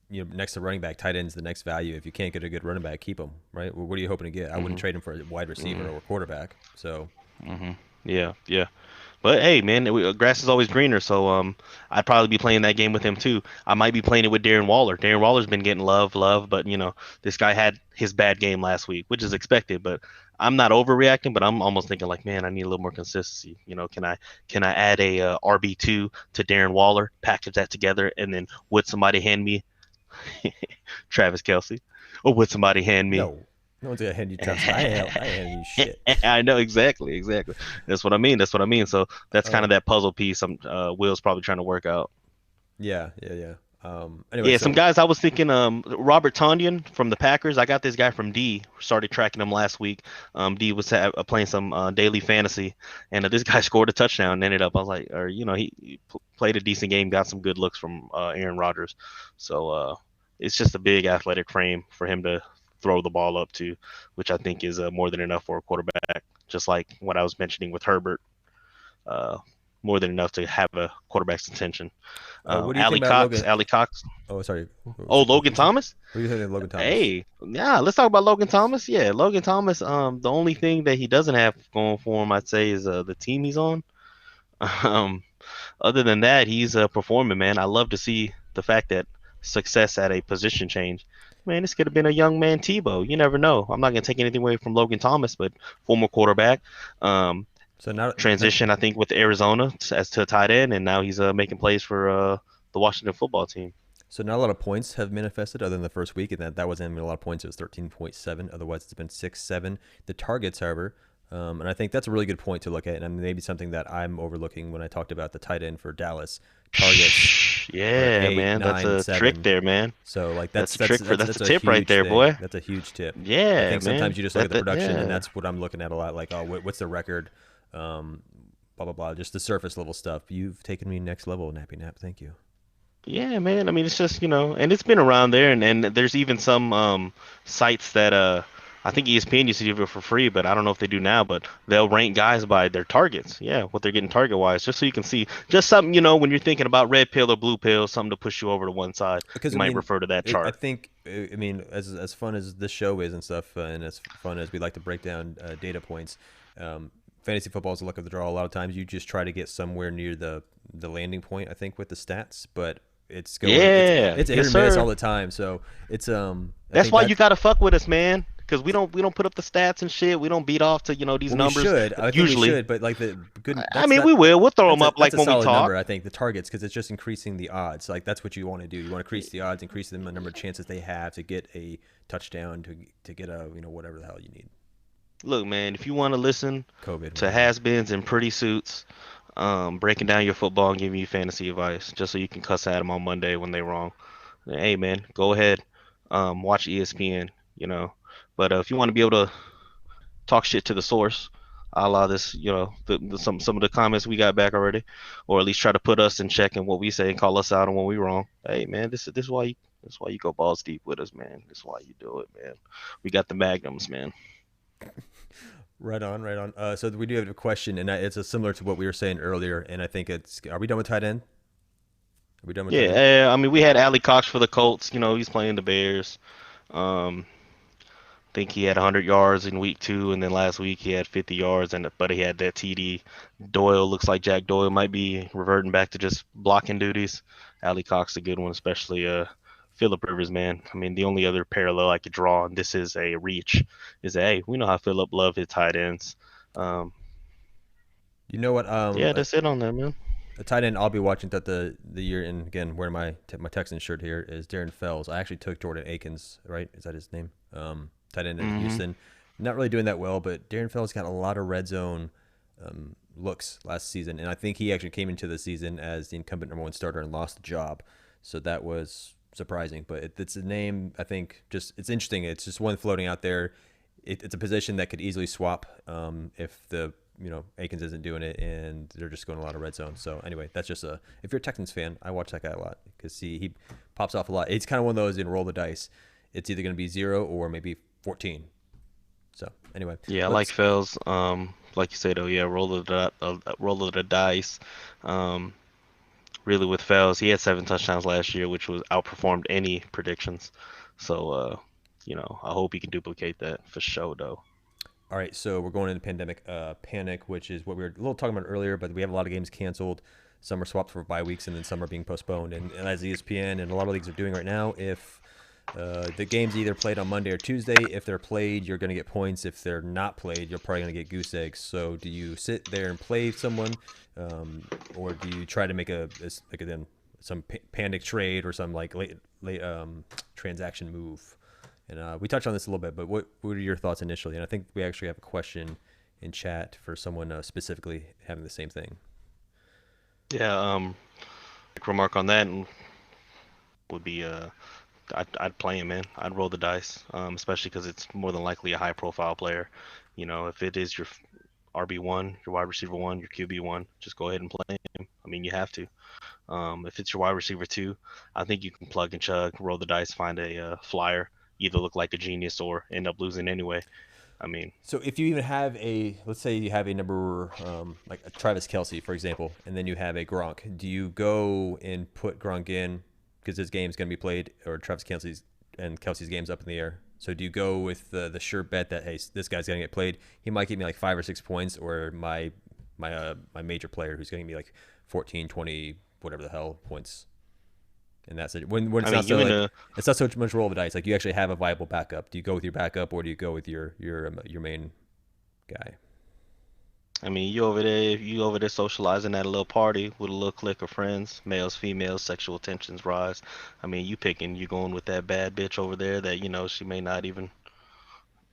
[SPEAKER 2] next to running back, tight end's the next value. If you can't get a good running back, keep him. Right? Well, what are you hoping to get? I wouldn't
[SPEAKER 3] hmm
[SPEAKER 2] trade him for a wide receiver or quarterback. So
[SPEAKER 3] hmm Yeah, yeah. But hey, man, grass is always greener. So I'd probably be playing that game with him too. I might be playing it with Darren Waller. Darren Waller's been getting love, but this guy had his bad game last week, which is expected. But I'm not overreacting, but I'm almost thinking like, man, I need a little more consistency. Can I add a RB2 to Darren Waller, package that together, and then would somebody hand me Travis Kelsey, or would somebody hand me?
[SPEAKER 2] no, no one's gonna hand you Travis. I ain't handing you shit.
[SPEAKER 3] I know exactly. That's what I mean. That's what I mean. So that's kind
[SPEAKER 2] Uh,
[SPEAKER 3] of that puzzle piece. Will's probably trying to work out.
[SPEAKER 2] yeah. Anyway,
[SPEAKER 3] Yeah, some
[SPEAKER 2] so
[SPEAKER 3] guys I was thinking. Robert Tonyan from the Packers. I got this guy from D. Started tracking him last week. D was playing some daily fantasy, and this guy scored a touchdown. And ended up, I was like, or he played a decent game, got some good looks from Aaron Rodgers. So it's just a big athletic frame for him to throw the ball up to, which I think is more than enough for a quarterback. Just like what I was mentioning with Herbert, uh, more than enough to have a quarterback's attention.
[SPEAKER 2] what do you think about Logan?
[SPEAKER 3] Ali Cox.
[SPEAKER 2] Oh, sorry.
[SPEAKER 3] Oh, Logan Thomas.
[SPEAKER 2] What do you think of Logan Thomas?
[SPEAKER 3] Hey, yeah, let's talk about Logan Thomas. Yeah, Logan Thomas. The only thing that he doesn't have going for him, I'd say, is the team he's on. Um, Other than that, he's performing, man. I love to see the fact that success at a position change. Man, this could have been a young man Tebow. You never know. I'm not gonna take anything away from Logan Thomas, but former quarterback. Um,
[SPEAKER 2] So now,
[SPEAKER 3] Transition, I think, with Arizona as to a tight end, and now he's making plays for the Washington football team.
[SPEAKER 2] so not a lot of points have manifested other than the first week, and that wasn't even a lot of points. It was 13.7. Otherwise, it's been 6, 7. The targets, however, and I think that's a really good point to look at, and maybe something that I'm overlooking when I talked about the tight end for Dallas. Targets are
[SPEAKER 3] Yeah,
[SPEAKER 2] 8,
[SPEAKER 3] man, that's
[SPEAKER 2] 9, and
[SPEAKER 3] a trick
[SPEAKER 2] 7.
[SPEAKER 3] there, man.
[SPEAKER 2] So like
[SPEAKER 3] That's a trick for that's a
[SPEAKER 2] that's a
[SPEAKER 3] tip right
[SPEAKER 2] huge
[SPEAKER 3] there,
[SPEAKER 2] thing.
[SPEAKER 3] boy.
[SPEAKER 2] That's a huge tip. I
[SPEAKER 3] Yeah,
[SPEAKER 2] think sometimes
[SPEAKER 3] man.
[SPEAKER 2] you just look at the production, and
[SPEAKER 3] Yeah.
[SPEAKER 2] that's what I'm looking at a lot. Like, oh, what's the record? Blah blah blah. Just the surface level stuff. You've taken me next level, Nappy Nap. Thank you.
[SPEAKER 3] Yeah, man. I mean, it's just, and it's been around there, and there's even some sites that I think ESPN used to give it for free, but I don't know if they do now, but they'll rank guys by their targets. Yeah, what they're getting target wise, just so you can see just something, when you're thinking about red pill or blue pill, something to push you over to one side.
[SPEAKER 2] Because
[SPEAKER 3] You
[SPEAKER 2] I
[SPEAKER 3] might
[SPEAKER 2] mean,
[SPEAKER 3] refer to that
[SPEAKER 2] I
[SPEAKER 3] chart.
[SPEAKER 2] think I mean as fun as this show is and stuff, and as fun as we like to break down data points, fantasy football is the luck of the draw. A lot of times you just try to get somewhere near the landing point. I think with the stats, but
[SPEAKER 3] Yeah,
[SPEAKER 2] it's hit
[SPEAKER 3] yes,
[SPEAKER 2] or miss all
[SPEAKER 3] sir.
[SPEAKER 2] the time. So it's I
[SPEAKER 3] That's
[SPEAKER 2] think
[SPEAKER 3] why you
[SPEAKER 2] that
[SPEAKER 3] gotta fuck with us, man. Because we don't put up the stats and shit. We don't beat off to these
[SPEAKER 2] well, we
[SPEAKER 3] numbers
[SPEAKER 2] should. I think we
[SPEAKER 3] usually.
[SPEAKER 2] should, but like the good
[SPEAKER 3] I mean, we will. We'll throw them up
[SPEAKER 2] that's
[SPEAKER 3] like
[SPEAKER 2] a
[SPEAKER 3] when we
[SPEAKER 2] solid
[SPEAKER 3] talk.
[SPEAKER 2] number. I think the targets because it's just increasing the odds. Like that's what you want to do. You want to increase the odds, increase the number of chances they have to get a touchdown, to get a whatever the hell you need.
[SPEAKER 3] Look, man, if you want to listen
[SPEAKER 2] COVID,
[SPEAKER 3] to
[SPEAKER 2] whatever.
[SPEAKER 3] has-beens in pretty suits, breaking down your football and giving you fantasy advice, just so you can cuss at them on Monday when they're wrong. Hey, man, go ahead, watch ESPN, you know. But if you want to be able to talk shit to the source, a la this, some of the comments we got back already, or at least try to put us in check in what we say and call us out on when we wrong. Hey, man, this is why you go balls deep with us, man. This is why you do it, man. We got the magnums, man.
[SPEAKER 2] Right on, right on. So we do have a question, and it's similar to what we were saying earlier. And I think it's. Are we done with tight end? Are we done with tight end?
[SPEAKER 3] Yeah, I mean, we had Ali Cox for the Colts. He's playing the Bears. Um, think he had 100 yards in week 2, and then last week he had 50 yards, but he had that TD. Doyle looks like Jack Doyle might be reverting back to just blocking duties. Ali Cox a good one, especially Phillip Rivers, man. I mean, the only other parallel I could draw, and this is a reach, is that, hey, we know how Phillip loved his tight ends. Um,
[SPEAKER 2] You know what?
[SPEAKER 3] yeah, that's it on that, man.
[SPEAKER 2] A tight end I'll be watching throughout the year, and again, wearing my Texans shirt here, is Darren Fells. I actually took Jordan Akins, right? Is that his name? Tight end in
[SPEAKER 3] Mm-hmm.
[SPEAKER 2] Houston. Not really doing that well, but Darren Fells got a lot of red zone looks last season, and I think he actually came into the season as the incumbent number one starter and lost the job. So that was surprising, but it's a name I think just it's interesting. It's just one floating out there. It's a position that could easily swap if the Akins isn't doing it and they're just going a lot of red zone. So anyway, that's just a if you're a Texans fan, I watch that guy a lot because he pops off a lot. It's kind of one of those in roll the dice. It's either going to be 0 or maybe 14. So anyway,
[SPEAKER 3] Yeah, I like Fells. Like you say though, yeah, roll of the dice. Um, really with Fells, he had 7 touchdowns last year, which was outperformed any predictions. So, I hope he can duplicate that for sure, though.
[SPEAKER 2] All right, so we're going into pandemic panic, which is what we were a little talking about earlier, but we have a lot of games canceled. Some are swapped for bye weeks, and then some are being postponed. And as ESPN and a lot of leagues are doing right now, if the game's either played on Monday or Tuesday, if they're played, you're going to get points. If they're not played, you're probably going to get goose eggs. So do you sit there and play someone, or do you try to make some panic trade or some like late transaction move? And we touched on this a little bit, but what are your thoughts initially? And I think we actually have a question in chat for someone specifically having the same thing.
[SPEAKER 3] Yeah, quick remark on that would be I'd play him, man. I'd roll the dice, especially because it's more than likely a high-profile player. If it is your RB1, your wide receiver 1, your QB1, just go ahead and play him. I mean, you have to. If it's your wide receiver 2, I think you can plug and chug, roll the dice, find a flyer, either look like a genius or end up losing anyway. I mean,
[SPEAKER 2] so if you even have let's say you have a number like a Travis Kelce, for example, and then you have a Gronk, do you go and put Gronk in because his game's going to be played, or Travis Kelce's game's up in the air? So do you go with the sure bet that, hey, this guy's going to get played? He might give me like 5 or 6 points, or my major player who's going to give me like 14, 20, whatever the hell points. And that's it. When it's not it's not so much roll of the dice. Like you actually have a viable backup. Do you go with your backup, or do you go with your main guy?
[SPEAKER 3] I mean, you over there socializing at a little party with a little clique of friends, males, females, sexual tensions rise. I mean, you going with that bad bitch over there that she may not even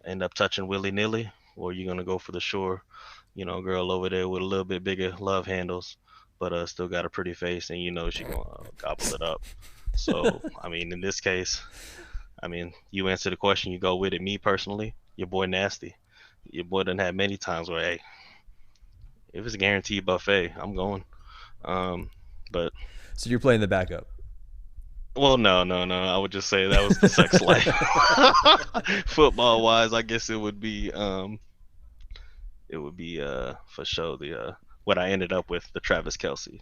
[SPEAKER 3] end up touching willy-nilly, or you gonna go for the sure, girl over there with a little bit bigger love handles, but still got a pretty face, and she gonna gobble it up. So, I mean, in this case, I mean, you answer the question, you go with it. Me personally, your boy nasty. Your boy done had many times where, hey, if it's a guaranteed buffet, I'm going. But
[SPEAKER 2] So you're playing the backup.
[SPEAKER 3] well, no. I would just say that was the sex life. Football wise, I guess it would be for sure the what I ended up with, the Travis Kelce.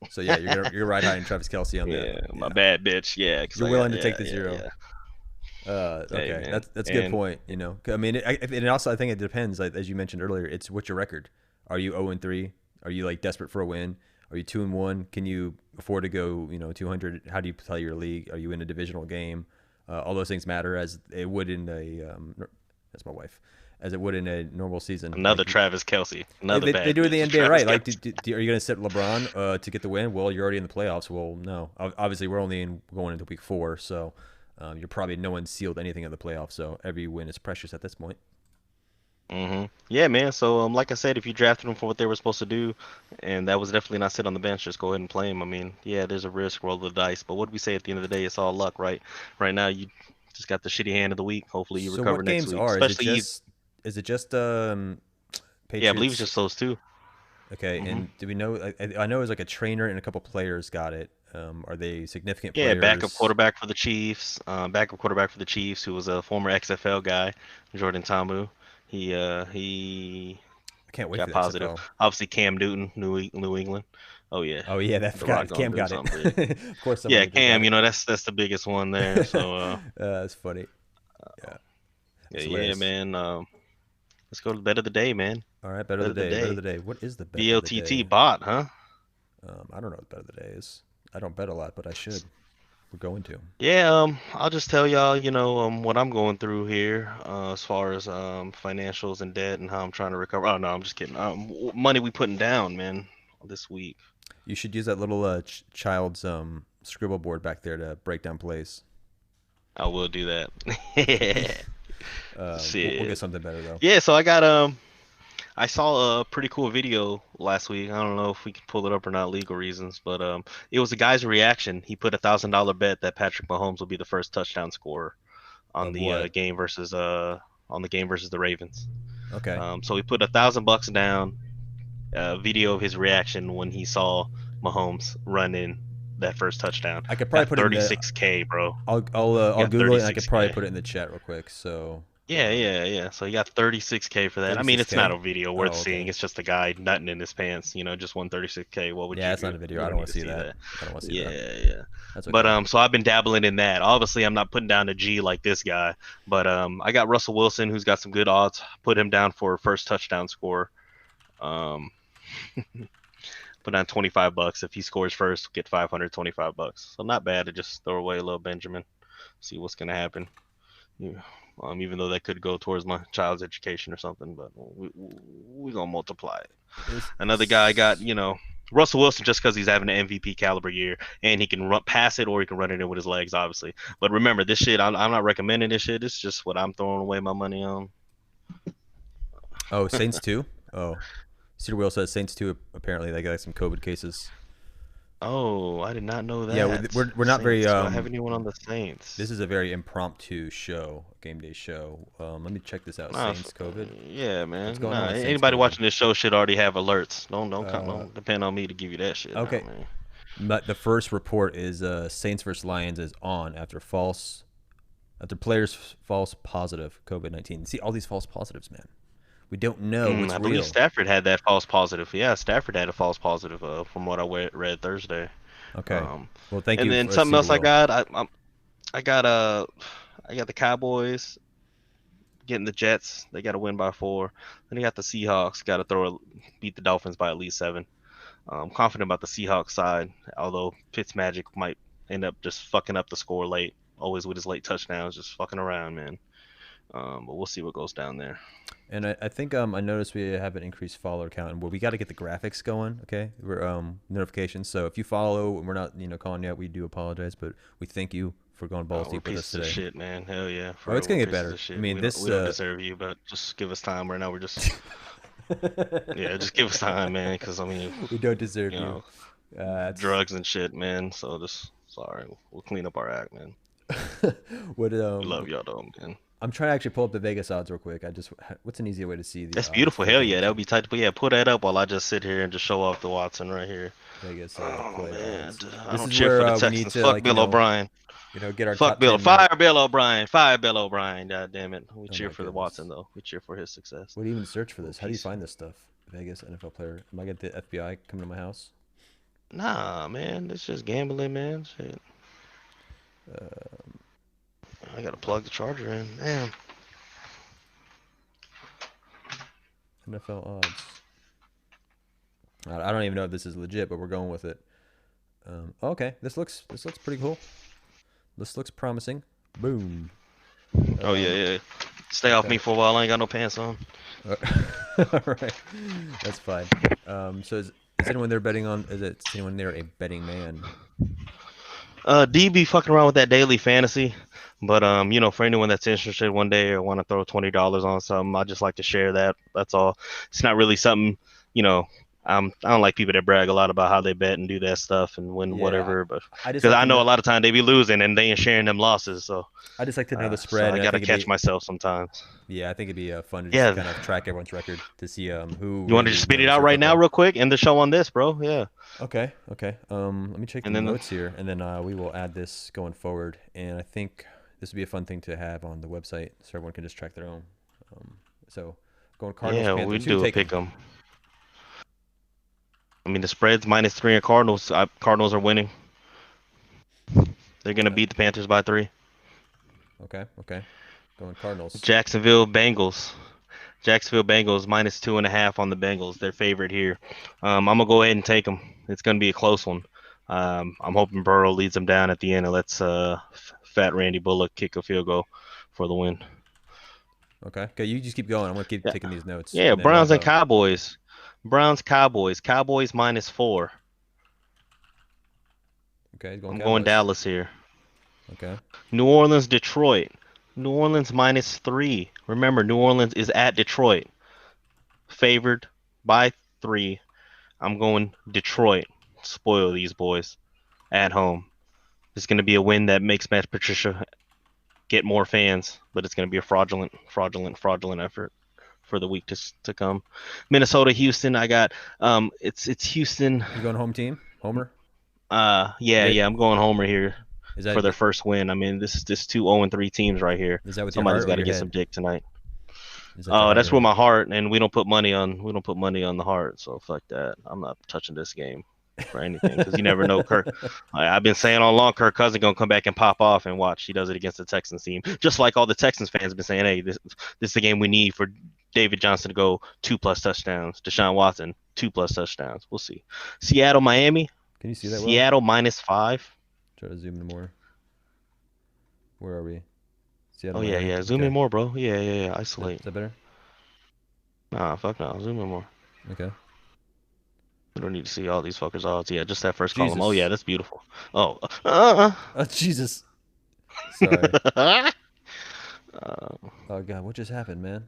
[SPEAKER 2] So yeah, you're right high in Travis Kelce on that.
[SPEAKER 3] Yeah, my bad bitch. Yeah,
[SPEAKER 2] you're willing to take the 0. Okay,
[SPEAKER 3] man.
[SPEAKER 2] that's a good point. I mean, and also I think it depends. Like as you mentioned earlier, it's what's your record? Are you 0-3? Are you like desperate for a win? Are you 2-1? Can you afford to go 200? How do you play your league? Are you in a divisional game? All those things matter as it would in a that's my wife, as it would in a normal season.
[SPEAKER 3] Another Travis Kelce. Another
[SPEAKER 2] they do it in the NBA, right? Like, are you going to sit LeBron to get the win? Well, you're already in the playoffs. Well, no. Obviously, we're only going into week 4, so you're probably no one sealed anything in the playoffs. So every win is precious at this point.
[SPEAKER 3] Yeah, man. So, like I said, if you drafted them for what they were supposed to do, and that was definitely not sit on the bench, just go ahead and play them. I mean, yeah, there's a risk, roll the dice, but what do we say at the end of the day? It's all luck, right? Right now, you just got the shitty hand of the week. Hopefully, you recover next week.
[SPEAKER 2] So what games are? Is it just Patriots?
[SPEAKER 3] Yeah, I believe it's just those 2.
[SPEAKER 2] Okay, and do we know? I know it was like a trainer and a couple players got it. Are they significant
[SPEAKER 3] Yeah,
[SPEAKER 2] players?
[SPEAKER 3] backup quarterback for the Chiefs. Who was a former XFL guy, Jordan Tamu. He
[SPEAKER 2] I can't wait
[SPEAKER 3] got
[SPEAKER 2] for the
[SPEAKER 3] positive.
[SPEAKER 2] XFL.
[SPEAKER 3] Obviously, Cam Newton, New England. Oh yeah.
[SPEAKER 2] Cam got it. Of course.
[SPEAKER 3] Yeah, Cam. That's the biggest one there. So
[SPEAKER 2] that's funny.
[SPEAKER 3] Yeah, man. Let's go to the bet of the day, man.
[SPEAKER 2] All right, bet of the day. Bet of the day. What is the bet
[SPEAKER 3] BLTT
[SPEAKER 2] of the day?
[SPEAKER 3] bot, huh?
[SPEAKER 2] I don't know what the bet of the day is. I don't bet a lot, but I should. We're going to.
[SPEAKER 3] Yeah, I'll just tell y'all, what I'm going through here, as far as financials and debt and how I'm trying to recover. Oh no, I'm just kidding. Money we putting down, man, this week.
[SPEAKER 2] You should use that little child's scribble board back there to break down plays.
[SPEAKER 3] I will do that.
[SPEAKER 2] We'll get
[SPEAKER 3] Shit.
[SPEAKER 2] something better though.
[SPEAKER 3] Yeah, so I saw a pretty cool video last week. I don't know if we can pull it up or not, legal reasons, but it was a guy's reaction. He put $1,000 bet that Patrick Mahomes will be the first touchdown scorer on
[SPEAKER 2] Of
[SPEAKER 3] the
[SPEAKER 2] what?
[SPEAKER 3] game versus the Ravens.
[SPEAKER 2] Okay.
[SPEAKER 3] So he put $1,000 down. Video of his reaction when he saw Mahomes run in that first touchdown.
[SPEAKER 2] I could probably
[SPEAKER 3] Got
[SPEAKER 2] put it in the.
[SPEAKER 3] 36K, bro.
[SPEAKER 2] I'll Google it and I could probably
[SPEAKER 3] 36K.
[SPEAKER 2] put it in the chat real quick. So.
[SPEAKER 3] Yeah. So he got 36K for that. I mean, it's
[SPEAKER 2] 36K?
[SPEAKER 3] not a video worth
[SPEAKER 2] Oh,
[SPEAKER 3] seeing.
[SPEAKER 2] okay.
[SPEAKER 3] It's just a guy nutting in his pants. Just won 36K. What would you
[SPEAKER 2] Yeah, it's
[SPEAKER 3] do?
[SPEAKER 2] not a video.
[SPEAKER 3] You
[SPEAKER 2] I don't want
[SPEAKER 3] need
[SPEAKER 2] to see that. I don't want to see that.
[SPEAKER 3] Yeah.
[SPEAKER 2] That's okay.
[SPEAKER 3] But so I've been dabbling in that. Obviously, I'm not putting down a G like this guy. But I got Russell Wilson, who's got some good odds. Put him down for first touchdown score. Um, put down $25. If he scores first, we'll get $525. So not bad to just throw away a little Benjamin. See what's gonna happen. Yeah. Even though that could go towards my child's education or something, but we gonna multiply it. Another guy I got, Russell Wilson, just because he's having an MVP caliber year and he can pass it or he can run it in with his legs, obviously. But remember, this shit, I'm not recommending this shit. It's just what I'm throwing away my money on.
[SPEAKER 2] Oh, Saints 2? Oh. Cedar Wheel says Saints 2, apparently they got some COVID cases.
[SPEAKER 3] Oh, I did not know that.
[SPEAKER 2] Yeah, we're not very.
[SPEAKER 3] Do I have anyone on the Saints?
[SPEAKER 2] This is a very impromptu show, game day show. Let me check this out.
[SPEAKER 3] Nah,
[SPEAKER 2] Saints COVID.
[SPEAKER 3] Yeah, man.
[SPEAKER 2] What's going on with Saints
[SPEAKER 3] Anybody
[SPEAKER 2] COVID?
[SPEAKER 3] watching this show should already have alerts. Don't depend on me to give you that shit.
[SPEAKER 2] Okay.
[SPEAKER 3] Now, man.
[SPEAKER 2] But the first report is Saints versus Lions is on after players false positive COVID-19. See all these false positives, man. We don't know what's
[SPEAKER 3] I
[SPEAKER 2] real.
[SPEAKER 3] believe Stafford had that false positive. Yeah, Stafford had a false positive from what I read Thursday.
[SPEAKER 2] Okay. Well, thank you.
[SPEAKER 3] And then
[SPEAKER 2] for
[SPEAKER 3] something else I
[SPEAKER 2] Will.
[SPEAKER 3] got. I got the Cowboys getting the Jets. They got to win by 4. Then you got the Seahawks. Got to beat the Dolphins by at least 7. I'm confident about the Seahawks side, although Fitzmagic might end up just fucking up the score late. Always with his late touchdowns, just fucking around, man. But we'll see what goes down there.
[SPEAKER 2] And I think I noticed we have an increased follower count, and we got to get the graphics going. Okay, we're notifications. So if you follow, and we're not calling you out, we do apologize, but we thank you for going balls deep with us today.
[SPEAKER 3] Shit, man. Hell yeah.
[SPEAKER 2] Oh, it's gonna get better. I mean,
[SPEAKER 3] we
[SPEAKER 2] this
[SPEAKER 3] we don't deserve you, but just give us time. Right now, we're just yeah, just give us time, man. Because I mean,
[SPEAKER 2] we don't deserve you.
[SPEAKER 3] Drugs and shit, man. So just sorry, we'll clean up our act, man.
[SPEAKER 2] We
[SPEAKER 3] love y'all though, man.
[SPEAKER 2] I'm trying to actually pull up the Vegas odds real quick. What's an easier way to see the?
[SPEAKER 3] That's beautiful. Hell yeah, that would be tight. But yeah, pull that up while I just sit here and just show off the Watson right here.
[SPEAKER 2] Vegas.
[SPEAKER 3] Oh man,
[SPEAKER 2] odds.
[SPEAKER 3] I don't cheer for the Texans. Fuck Bill O'Brien.
[SPEAKER 2] Get our
[SPEAKER 3] fuck Bill. Fire Bill O'Brien. Fire Bill O'Brien. God damn it. We cheer for the Watson though. We cheer for his success.
[SPEAKER 2] What do you even search for this? How do you find this stuff? Vegas NFL player. Am I get the FBI coming to my house?
[SPEAKER 3] Nah, man. It's just gambling, man. Shit. I gotta plug the charger in. Damn.
[SPEAKER 2] NFL odds. I don't even know if this is legit, but we're going with it. Okay, this looks pretty cool. This looks promising. Boom.
[SPEAKER 3] Oh yeah. Stay off me for a while. I ain't got no pants on.
[SPEAKER 2] All right, that's fine. So is anyone there betting on? Is anyone there a betting man?
[SPEAKER 3] D be fucking around with that daily fantasy, but for anyone that's interested one day or want to throw $20 on something, I just like to share that. That's all. It's not really something, I don't like people that brag a lot about how they bet and do that stuff and win whatever, but because I know a lot of time they be losing and they ain't sharing them losses. So
[SPEAKER 2] I just like to know the spread.
[SPEAKER 3] So I gotta catch myself sometimes.
[SPEAKER 2] Yeah, I think it'd be fun to just kind of track everyone's record to see who.
[SPEAKER 3] You want to just spit it out right now, real quick, end the show on this, bro? Yeah.
[SPEAKER 2] Okay. Let me check the notes here, and then we will add this going forward. And I think this would be a fun thing to have on the website, so everyone can just track their own. So going Cardinals.
[SPEAKER 3] Yeah,
[SPEAKER 2] Panthers,
[SPEAKER 3] we do a pick 'em. I mean, the spread's -3 and Cardinals. Cardinals are winning. They're gonna beat the Panthers by 3.
[SPEAKER 2] Okay. Going Cardinals.
[SPEAKER 3] Jacksonville Bengals -2.5 on the Bengals. They're favorite here. I'm gonna go ahead and take them. It's gonna be a close one. I'm hoping Burrow leads them down at the end and lets Fat Randy Bullock kick a field goal for the win.
[SPEAKER 2] Okay, you just keep going. I'm gonna keep taking these notes.
[SPEAKER 3] Yeah, Browns and Cowboys. Browns Cowboys. Cowboys -4.
[SPEAKER 2] Okay, he's going
[SPEAKER 3] I'm
[SPEAKER 2] Cowboys.
[SPEAKER 3] going Dallas here.
[SPEAKER 2] Okay.
[SPEAKER 3] New Orleans, Detroit. New Orleans -3. Remember, New Orleans is at Detroit. Favored by 3. I'm going Detroit. Spoil these boys at home. It's going to be a win that makes Matt Patricia get more fans, but it's going to be a fraudulent effort for the week to come. Minnesota, Houston. I got it's Houston.
[SPEAKER 2] You going home team? Homer?
[SPEAKER 3] Yeah, I'm going Homer here
[SPEAKER 2] Is
[SPEAKER 3] for
[SPEAKER 2] that
[SPEAKER 3] their first win. I mean, this 2-0-3 teams right here.
[SPEAKER 2] is that with your
[SPEAKER 3] Somebody's
[SPEAKER 2] heart or
[SPEAKER 3] got to
[SPEAKER 2] your
[SPEAKER 3] get
[SPEAKER 2] head?
[SPEAKER 3] some dick tonight.
[SPEAKER 2] Is that your heart
[SPEAKER 3] That's
[SPEAKER 2] or
[SPEAKER 3] with
[SPEAKER 2] head?
[SPEAKER 3] my heart, and we don't put money on the heart. So fuck that. I'm not touching this game for anything because you never know. I've been saying all along, Kirk Cousins gonna come back and pop off, and watch he does it against the Texans team. Just like all the Texans fans have been saying, hey, this is the game we need for David Johnson to go 2+ touchdowns. Deshaun Watson 2+ touchdowns. We'll see. Seattle, Miami.
[SPEAKER 2] Can you see that well?
[SPEAKER 3] Seattle -5.
[SPEAKER 2] Try to zoom in more. Where are we? Seattle,
[SPEAKER 3] Oh yeah,
[SPEAKER 2] Miami.
[SPEAKER 3] yeah. Zoom
[SPEAKER 2] Okay.
[SPEAKER 3] in more, bro. Yeah.
[SPEAKER 2] Is
[SPEAKER 3] Isolate.
[SPEAKER 2] that better?
[SPEAKER 3] Nah, fuck no. Zoom in more.
[SPEAKER 2] Okay.
[SPEAKER 3] We don't need to see all these fuckers odds. Yeah, just that first column. Oh
[SPEAKER 2] Jesus.
[SPEAKER 3] yeah, that's beautiful. Oh.
[SPEAKER 2] Oh Jesus. Sorry.
[SPEAKER 3] Uh,
[SPEAKER 2] Oh God, what just happened, man?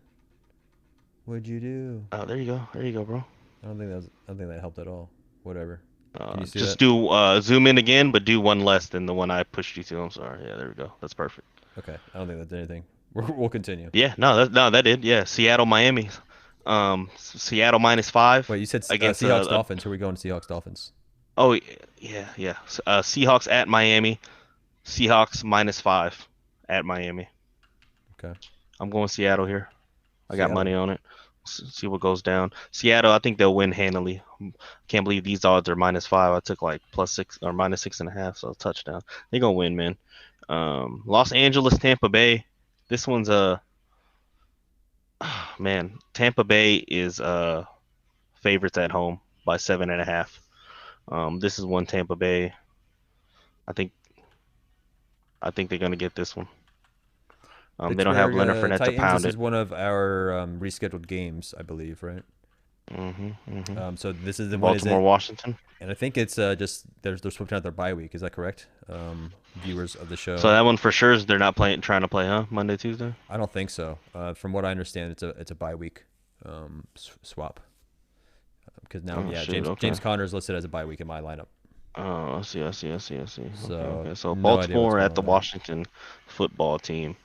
[SPEAKER 2] What'd you do?
[SPEAKER 3] oh, there you go. There you go, bro.
[SPEAKER 2] I don't think that helped at all. Whatever. Can you see
[SPEAKER 3] Just
[SPEAKER 2] that?
[SPEAKER 3] do zoom in again, but do one less than the one I pushed you to. I'm sorry. Yeah, there we go. That's perfect.
[SPEAKER 2] Okay. I don't think that did anything. We'll continue.
[SPEAKER 3] Yeah, no, that did. Yeah, Seattle, Miami. Seattle -5
[SPEAKER 2] Wait, you said
[SPEAKER 3] against
[SPEAKER 2] Seahawks Dolphins. Who are we going Seahawks Dolphins?
[SPEAKER 3] Oh yeah. Seahawks at Miami. Seahawks -5 at Miami.
[SPEAKER 2] Okay.
[SPEAKER 3] I'm going Seattle here. I got
[SPEAKER 2] Seattle.
[SPEAKER 3] money on it. See what goes down. Seattle, I think they'll win handily. Can't believe these odds are -5. I took like +6 or -6.5, so a touchdown. They're gonna win, man. Los Angeles, Tampa Bay. This one's man. Tampa Bay is favorites at home by 7.5. This is one Tampa Bay. I think they're gonna get this one. They don't have Leonard Fournette to
[SPEAKER 2] Titans.
[SPEAKER 3] pound
[SPEAKER 2] This is
[SPEAKER 3] it.
[SPEAKER 2] one of our rescheduled games, I believe, right? So this is the one.
[SPEAKER 3] Baltimore, Washington.
[SPEAKER 2] And I think it's just they're switching out their bye week. Is that correct? Viewers of the show.
[SPEAKER 3] So that one for sure is they're not trying to play, huh? Monday, Tuesday.
[SPEAKER 2] I don't think so. From what I understand, it's a bye week swap. Because now, James Conner is listed as a bye week in my lineup.
[SPEAKER 3] Oh, I see.
[SPEAKER 2] So,
[SPEAKER 3] Okay. So
[SPEAKER 2] no idea what's
[SPEAKER 3] Baltimore at the
[SPEAKER 2] going on.
[SPEAKER 3] Washington football team.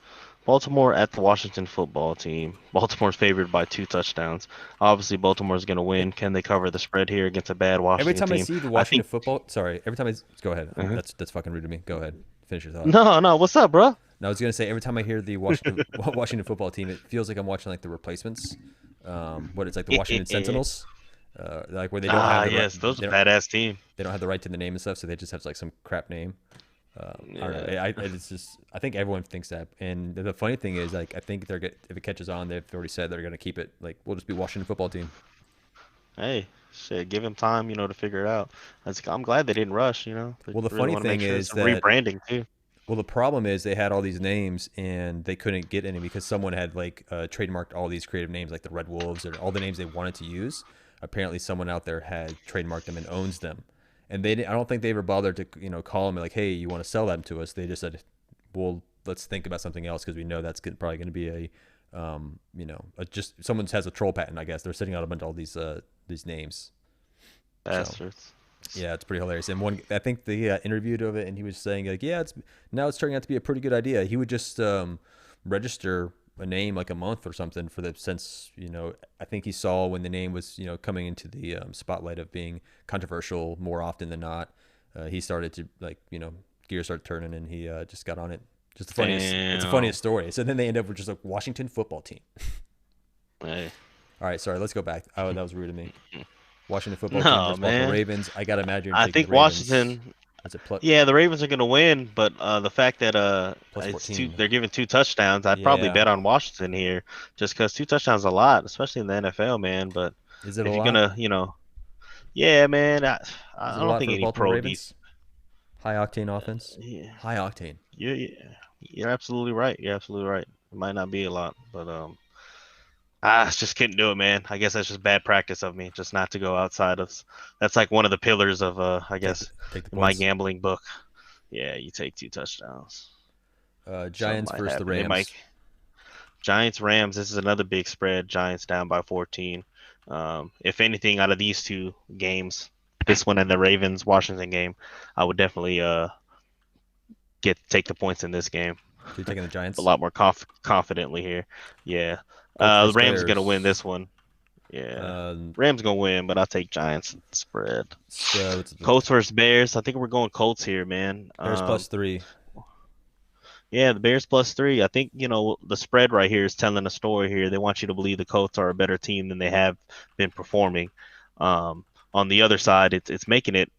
[SPEAKER 3] Baltimore at the Washington football team. Baltimore's favored by 2 touchdowns. Obviously, Baltimore's going to win. Can they cover the spread here against a bad Washington
[SPEAKER 2] Every time
[SPEAKER 3] team?
[SPEAKER 2] I see the Washington football, sorry. Every time go ahead. That's fucking rude to me. Go ahead. Finish your thought.
[SPEAKER 3] No. What's up, bro?
[SPEAKER 2] No, I was gonna say every time I hear the Washington football team, it feels like I'm watching like the replacements. What it's like the Washington Sentinels, like where they don't have the
[SPEAKER 3] yes, those are badass team.
[SPEAKER 2] They don't have the right to the name and stuff, so they just have like some crap name. I don't know. It's just I think everyone thinks that, and the funny thing is, like, I think if it catches on, they've already said they're gonna keep it. Like, we'll just be Washington football team.
[SPEAKER 3] Hey, shit, give him time, to figure it out. I'm glad they didn't rush,
[SPEAKER 2] Well, the funny thing is that
[SPEAKER 3] rebranding too.
[SPEAKER 2] Well, the problem is they had all these names and they couldn't get any because someone had like trademarked all these creative names, like the Red Wolves and all the names they wanted to use. Apparently, someone out there had trademarked them and owns them, and I don't think they ever bothered to call them like, hey, you want to sell them to us? They just said, well, let's think about something else because we know that's probably going to be just someone has a troll patent. I guess they're sitting out a bunch of all these names.
[SPEAKER 3] Bastards.
[SPEAKER 2] So, yeah, it's pretty hilarious. And I think they interviewed of it, and he was saying like, yeah, it's turning out to be a pretty good idea. He would just register a name like a month or something since I think he saw when the name was coming into the spotlight of being controversial more often than not. He started to gears started turning, and he just got on it. Just the funniest. It's the funniest story. So then they end up with just a Washington football team.
[SPEAKER 3] Hey.
[SPEAKER 2] All right, sorry. Let's go back. Oh, that was rude of me. Washington football
[SPEAKER 3] No,
[SPEAKER 2] team versus
[SPEAKER 3] man.
[SPEAKER 2] Baltimore Ravens. I gotta imagine.
[SPEAKER 3] I think Washington. Yeah, the Ravens are gonna win, but the fact that they're giving 2 touchdowns, I'd probably bet on Washington here, just because 2 touchdowns is a lot, especially in the NFL, man. But
[SPEAKER 2] is it
[SPEAKER 3] if
[SPEAKER 2] a
[SPEAKER 3] you're
[SPEAKER 2] lot?
[SPEAKER 3] gonna, yeah, man, I don't think any
[SPEAKER 2] Baltimore
[SPEAKER 3] pro
[SPEAKER 2] Ravens? High octane offense.
[SPEAKER 3] Yeah.
[SPEAKER 2] High octane.
[SPEAKER 3] You're absolutely right. You're absolutely right. It might not be a lot, but Just couldn't do it, man. I guess that's just bad practice of me, just not to go outside of. That's like one of the pillars of, I guess,
[SPEAKER 2] Take the
[SPEAKER 3] in my
[SPEAKER 2] points.
[SPEAKER 3] gambling book. Yeah, you take 2 touchdowns. Something
[SPEAKER 2] Giants
[SPEAKER 3] might
[SPEAKER 2] versus the
[SPEAKER 3] happen. It might.
[SPEAKER 2] Rams.
[SPEAKER 3] Giants Rams. This is another big spread. Giants down by 14. If anything, out of these two games, this one and the Ravens Washington game, I would definitely take the points in this game.
[SPEAKER 2] So you're taking the
[SPEAKER 3] A
[SPEAKER 2] Giants.
[SPEAKER 3] lot more confidently here. Yeah.
[SPEAKER 2] Colts
[SPEAKER 3] The
[SPEAKER 2] versus
[SPEAKER 3] Rams are gonna win
[SPEAKER 2] Bears.
[SPEAKER 3] this one. Yeah.
[SPEAKER 2] Um,
[SPEAKER 3] Rams gonna win, but I'll take Giants spread.
[SPEAKER 2] what's the
[SPEAKER 3] Colts versus Bears. I think we're going Colts here, man.
[SPEAKER 2] Bears +3.
[SPEAKER 3] Yeah, the Bears +3. I think, the spread right here is telling a story here. They want you to believe the Colts are a better team than they have been performing. On the other side, it's making it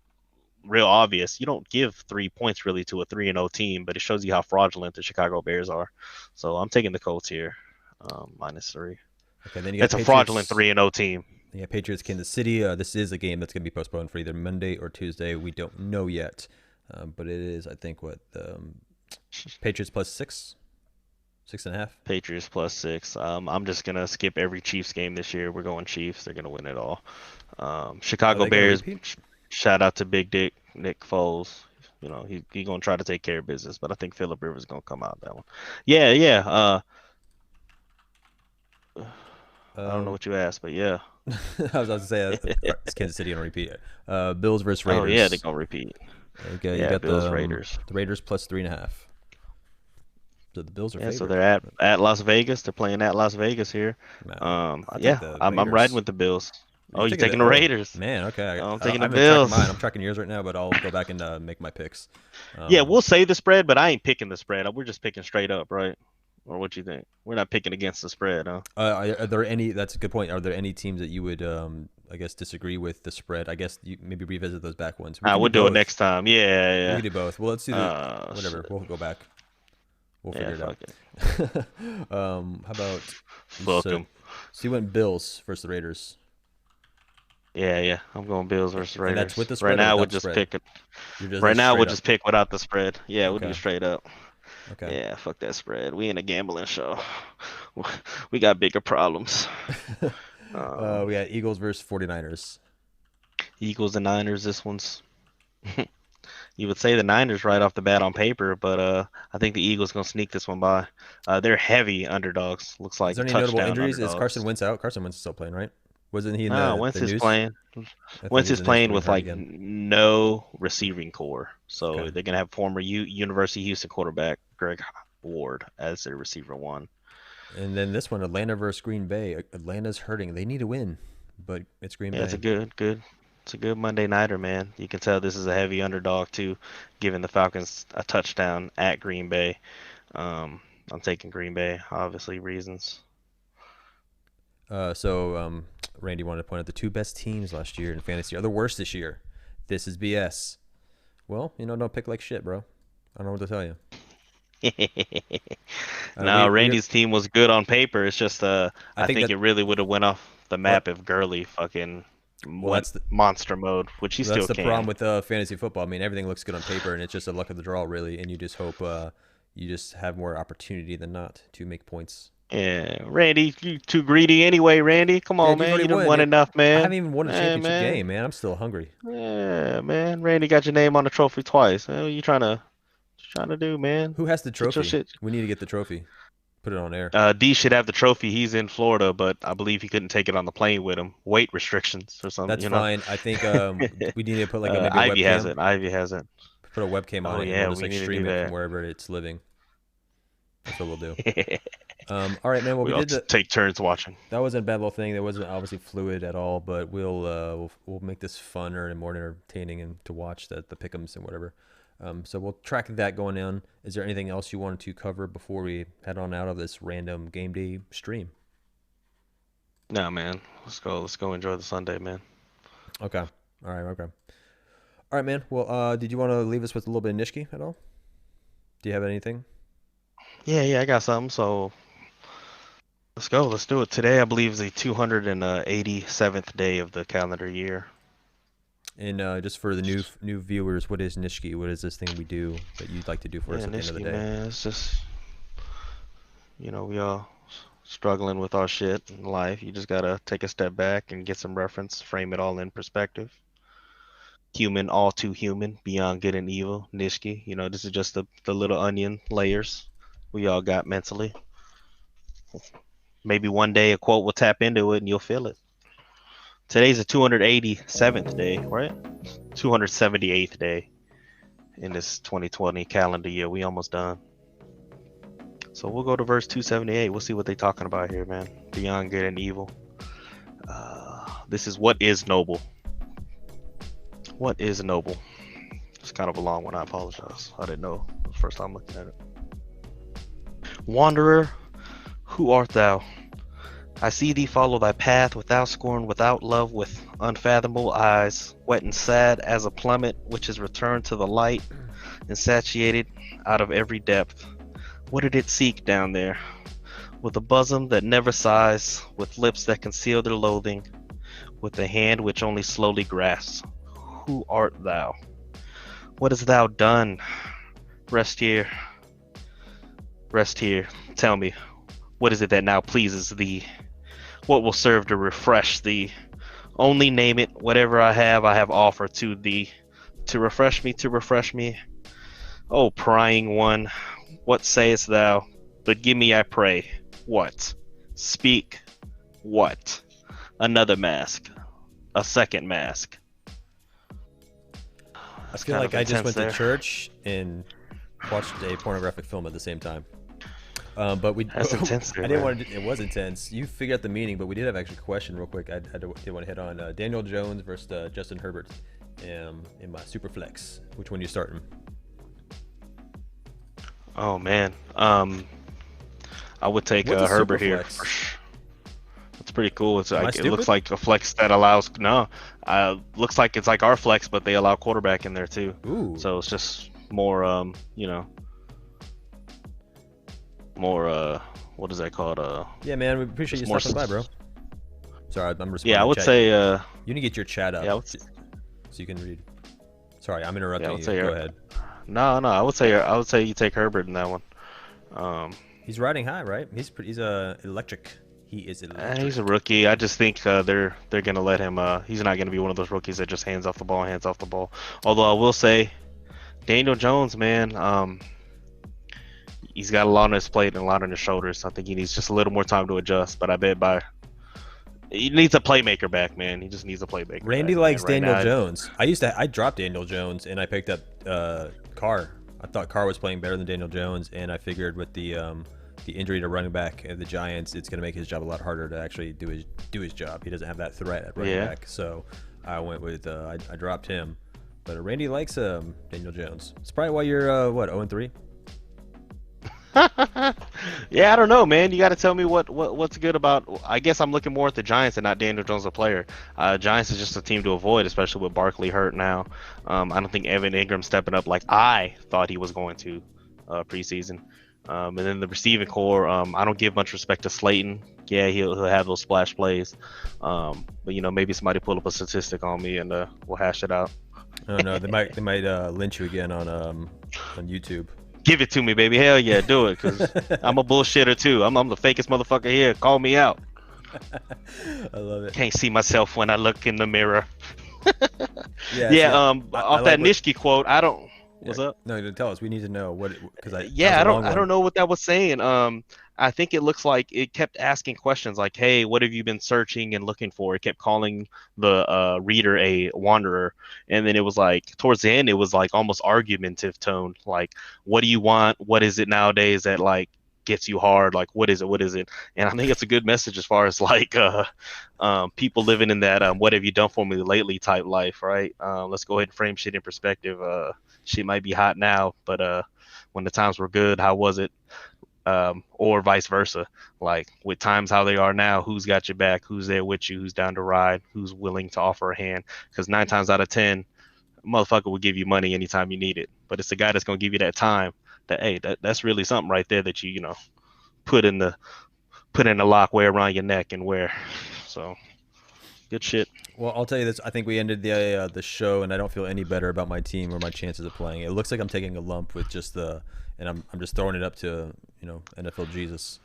[SPEAKER 3] real obvious. You don't give 3 points really to a 3-0 team, but it shows you how fraudulent the Chicago Bears are. So I'm taking the Colts here, -3.
[SPEAKER 2] Okay, then you got
[SPEAKER 3] It's a fraudulent
[SPEAKER 2] Patriots.
[SPEAKER 3] 3-0 team.
[SPEAKER 2] Yeah, Patriots, Kansas City. This is a game that's going to be postponed for either Monday or Tuesday. We don't know yet, but it is, I think, what Patriots +6, 6.5.
[SPEAKER 3] Patriots +6. I'm just gonna skip every Chiefs game this year. We're going Chiefs. They're gonna win it all.
[SPEAKER 2] Are
[SPEAKER 3] Chicago
[SPEAKER 2] they gonna
[SPEAKER 3] Bears.
[SPEAKER 2] repeat?
[SPEAKER 3] Shout out to Big Dick Nick Foles. He gonna try to take care of business, but I think Philip Rivers gonna come out that one. Yeah, yeah. I don't know what you asked, but yeah.
[SPEAKER 2] I was about to say it's Kansas City on repeat. Bills versus
[SPEAKER 3] Oh
[SPEAKER 2] Raiders.
[SPEAKER 3] yeah, they're gonna repeat.
[SPEAKER 2] Okay,
[SPEAKER 3] Yeah,
[SPEAKER 2] you got
[SPEAKER 3] Bills,
[SPEAKER 2] the
[SPEAKER 3] Raiders.
[SPEAKER 2] The Raiders +3.5. So the Bills are
[SPEAKER 3] Yeah,
[SPEAKER 2] favored.
[SPEAKER 3] so they're at Las Vegas. They're playing at Las Vegas here.
[SPEAKER 2] I take
[SPEAKER 3] Yeah,
[SPEAKER 2] the
[SPEAKER 3] I'm
[SPEAKER 2] Raiders.
[SPEAKER 3] riding with the Bills.
[SPEAKER 2] You're
[SPEAKER 3] You're taking the Raiders.
[SPEAKER 2] Man, okay.
[SPEAKER 3] I'm taking
[SPEAKER 2] I've
[SPEAKER 3] the
[SPEAKER 2] been tracking
[SPEAKER 3] Bills.
[SPEAKER 2] mine. I'm tracking yours right now, but I'll go back and make my picks.
[SPEAKER 3] Yeah, we'll say the spread, but I ain't picking the spread. We're just picking straight up, right? Or what you think? We're not picking against the spread, huh?
[SPEAKER 2] Are there any? That's a good point. Are there any teams that you would, I guess, disagree with the spread? I guess you maybe revisit those back ones.
[SPEAKER 3] We'll do it
[SPEAKER 2] both.
[SPEAKER 3] next time. Yeah,
[SPEAKER 2] We
[SPEAKER 3] yeah.
[SPEAKER 2] can do both. Well, let's do whatever.
[SPEAKER 3] Shit.
[SPEAKER 2] We'll go back. We'll
[SPEAKER 3] Yeah,
[SPEAKER 2] figure it out.
[SPEAKER 3] fuck it.
[SPEAKER 2] How about
[SPEAKER 3] Fuck 'em.
[SPEAKER 2] So you went Bills versus the Raiders.
[SPEAKER 3] Yeah. I'm going Bills versus Raiders.
[SPEAKER 2] And that's with the spread
[SPEAKER 3] right
[SPEAKER 2] or
[SPEAKER 3] now, we'll
[SPEAKER 2] without the
[SPEAKER 3] just
[SPEAKER 2] spread?
[SPEAKER 3] pick it.
[SPEAKER 2] You're just
[SPEAKER 3] Right now,
[SPEAKER 2] straight
[SPEAKER 3] we'll
[SPEAKER 2] up.
[SPEAKER 3] just pick without the spread. Yeah, we'll do
[SPEAKER 2] Okay.
[SPEAKER 3] straight up.
[SPEAKER 2] Okay.
[SPEAKER 3] Yeah, fuck that spread. We in a gambling show. We got bigger problems.
[SPEAKER 2] We got Eagles versus 49ers.
[SPEAKER 3] Eagles and Niners. This one's. You would say the Niners right off the bat on paper, but I think the Eagles gonna sneak this one by. They're heavy underdogs. Looks like
[SPEAKER 2] Is there any notable
[SPEAKER 3] touchdown
[SPEAKER 2] injuries? Is
[SPEAKER 3] underdogs.
[SPEAKER 2] Carson Wentz out? Carson Wentz is still playing, right? Wasn't he in
[SPEAKER 3] No,
[SPEAKER 2] the
[SPEAKER 3] Wentz is
[SPEAKER 2] news?
[SPEAKER 3] playing.
[SPEAKER 2] I thought
[SPEAKER 3] Wentz
[SPEAKER 2] he
[SPEAKER 3] is
[SPEAKER 2] was in the news
[SPEAKER 3] playing
[SPEAKER 2] for
[SPEAKER 3] with
[SPEAKER 2] being
[SPEAKER 3] like
[SPEAKER 2] hurt again.
[SPEAKER 3] no receiving core, so
[SPEAKER 2] Okay.
[SPEAKER 3] they're gonna have former University of Houston quarterback Greg Ward as their receiver one.
[SPEAKER 2] And then this one, Atlanta versus Green Bay. Atlanta's hurting. They need to win, but it's Green
[SPEAKER 3] Yeah,
[SPEAKER 2] Bay.
[SPEAKER 3] it's a good Monday nighter, man. You can tell this is a heavy underdog too, giving the Falcons a touchdown at Green Bay. I'm taking Green Bay, obviously reasons.
[SPEAKER 2] Randy wanted to point out the two best teams last year in fantasy are the worst this year. This is BS. Well, don't pick like shit, bro. I don't know what to tell you.
[SPEAKER 3] No, Randy's team was good on paper. It's just I think it really would have went off the map if Gurley fucking went monster mode, which he still can.
[SPEAKER 2] That's the problem with fantasy football. I mean, everything looks good on paper, and it's just a luck of the draw, really. And you just hope you just have more opportunity than not to make points.
[SPEAKER 3] Yeah, Randy, you too greedy anyway, Randy. Come on, man. You done won enough, man.
[SPEAKER 2] I haven't even won a championship game, man. I'm still hungry.
[SPEAKER 3] Yeah, man. Randy got your name on the trophy twice. What are you trying to do, man?
[SPEAKER 2] Who has the trophy? We need to get the trophy. Put it on air.
[SPEAKER 3] D should have the trophy. He's in Florida, but I believe he couldn't take it on the plane with him. Weight restrictions or something.
[SPEAKER 2] That's fine. I think we need to put like maybe a
[SPEAKER 3] Ivy
[SPEAKER 2] webcam.
[SPEAKER 3] Ivy has it.
[SPEAKER 2] Put a webcam on it and we'll just like stream it from wherever it's living. That's what we'll do. All right, man. Well, we did
[SPEAKER 3] take turns watching.
[SPEAKER 2] That wasn't a bad little thing. That wasn't obviously fluid at all, but we'll make this funner and more entertaining and to watch the pick'ems and whatever. So we'll track that going on. Is there anything else you wanted to cover before we head on out of this random game day stream?
[SPEAKER 3] No, man. Let's go enjoy the Sunday, man.
[SPEAKER 2] Okay. All right. Okay. All right, man. Well, did you want to leave us with a little bit of Nishki at all? Do you have anything?
[SPEAKER 3] Yeah, I got something. So let's go. Let's do it. Today, I believe, is the 287th day of the calendar year.
[SPEAKER 2] And just for the new viewers, what is Nishki? What is this thing we do that you'd like to do for us at the end of the day?
[SPEAKER 3] Man, it's just, we all struggling with our shit in life. You just gotta take a step back and get some reference, frame it all in perspective. Human, all too human, beyond good and evil. Nishki, this is just the little onion layers we all got mentally. Maybe one day a quote will tap into it and you'll feel it. Today's the 287th day, right? 278th day in this 2020 calendar year. We almost done. So we'll go to verse 278. We'll see what they're talking about here, man. Beyond good and evil. This is what is noble. What is noble? It's kind of a long one. I apologize. I didn't know. It was the first time looking at it. Wanderer, who art thou? I see thee follow thy path without scorn, without love, with unfathomable eyes, wet and sad as a plummet which is returned to the light and satiated out of every depth. What did it seek down there? With a bosom that never sighs, with lips that conceal their loathing, with a hand which only slowly grasps. Who art thou? What hast thou done? Rest here. Rest here. Tell me, what is it that now pleases thee? What will serve to refresh thee? Only name it. Whatever I have offered to thee. To refresh me. O prying one, what sayest thou? But give me, I pray, what? Speak. What? Another mask. A second mask.
[SPEAKER 2] I feel like I just went to church and watched a pornographic film at the same time. But
[SPEAKER 3] That's intense.
[SPEAKER 2] I didn't want to. It was intense. You figured out the meaning, but we did have actually a question real quick. I did want to hit on Daniel Jones versus Justin Herbert in my super flex. Which one you starting?
[SPEAKER 3] Oh man, I would take Herbert here. It's pretty cool. It's like it looks like a flex that allows looks like it's like our flex, but they allow quarterback in there too.
[SPEAKER 2] Ooh.
[SPEAKER 3] So it's just more more what is that called?
[SPEAKER 2] Yeah, man, we appreciate you stopping by, bro. Sorry, I'm responding.
[SPEAKER 3] Yeah, I would say
[SPEAKER 2] you need to get your chat up,
[SPEAKER 3] yeah,
[SPEAKER 2] so you can read. Sorry, I'm interrupting you.
[SPEAKER 3] Go
[SPEAKER 2] ahead.
[SPEAKER 3] No, I would say you take Herbert in that one.
[SPEAKER 2] He's riding high, right? He's electric. He is electric.
[SPEAKER 3] He's a rookie. I just think they're gonna let him. He's not gonna be one of those rookies that just hands off the ball. Although I will say, Daniel Jones, man, he's got a lot on his plate and a lot on his shoulders. I think he needs just a little more time to adjust. But I bet he needs a playmaker back, man. He just needs a playmaker.
[SPEAKER 2] Randy likes Daniel Jones. I dropped Daniel Jones and I picked up Carr. I thought Carr was playing better than Daniel Jones, and I figured with the injury to running back at the Giants, it's going to make his job a lot harder to actually do his job. He doesn't have that threat at running back, so I went with I dropped him. But Randy likes Daniel Jones. It's probably why you're 0-3.
[SPEAKER 3] Yeah, I don't know, man. You got to tell me what's good about. I guess I'm looking more at the Giants and not Daniel Jones, the player. Giants is just a team to avoid, especially with Barkley hurt now. I don't think Evan Ingram stepping up like I thought he was going to preseason. And then the receiving core, I don't give much respect to Slayton. Yeah, he'll have those splash plays. But maybe somebody pull up a statistic on me and we'll hash it out.
[SPEAKER 2] I don't know. They might lynch you again on YouTube.
[SPEAKER 3] Give it to me, baby. Hell yeah, do it. Cause I'm a bullshitter too. I'm the fakest motherfucker here. Call me out.
[SPEAKER 2] I love it.
[SPEAKER 3] Can't see myself when I look in the mirror.
[SPEAKER 2] Yeah.
[SPEAKER 3] Off that Nishki quote, I don't. What's up?
[SPEAKER 2] No, tell us. We need to know what. Because
[SPEAKER 3] I don't know what that was saying. I think it looks like it kept asking questions like, "Hey, what have you been searching and looking for?" It kept calling the reader a wanderer, and then it was like towards the end, it was like almost argumentative tone. Like, "What do you want? What is it nowadays that like gets you hard? Like, what is it?" And I think it's a good message as far as like people living in that "what have you done for me lately" type life, right? Let's go ahead and frame shit in perspective. Shit might be hot now, but when the times were good, how was it? Or vice versa. Like with times how they are now, who's got your back? Who's there with you? Who's down to ride? Who's willing to offer a hand? Because 9 times out of 10, a motherfucker will give you money anytime you need it. But it's the guy that's gonna give you that time. That's really something right there that you put in the lock, wear around your neck, and wear. So good shit.
[SPEAKER 2] Well, I'll tell you this. I think we ended the show, and I don't feel any better about my team or my chances of playing. It looks like I'm taking a lump with just and I'm just throwing it up to NFL Jesus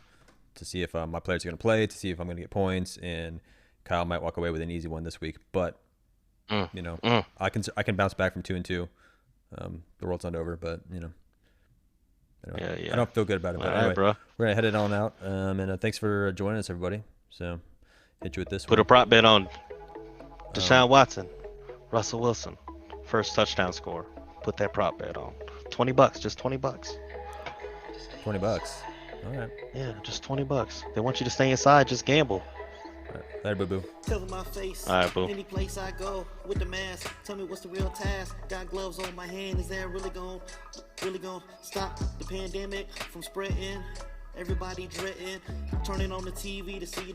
[SPEAKER 2] to see if my players are going to play, to see if I'm going to get points, and Kyle might walk away with an easy one this week. But you know, I can bounce back from 2-2. The world's not over, but you know, anyway, I don't feel good about it. But anyway,
[SPEAKER 3] bro.
[SPEAKER 2] we're gonna head it on out. And thanks for joining us, everybody. So hit you with this
[SPEAKER 3] Put
[SPEAKER 2] one.
[SPEAKER 3] a prop bet on Deshaun Watson, Russell Wilson, first touchdown score. Put that prop bet on. $20, just $20.
[SPEAKER 2] $20. All right.
[SPEAKER 3] Yeah, just $20. They want you to stay inside. Just gamble.
[SPEAKER 2] All right. Later, boo-boo.
[SPEAKER 1] Cover my face.
[SPEAKER 3] All right, boo.
[SPEAKER 1] Any place I go with the mask. Tell me what's the real task. Got gloves on my hand. Is that really gon' stop the pandemic from spreading? Everybody dreading. Turning on the TV to see the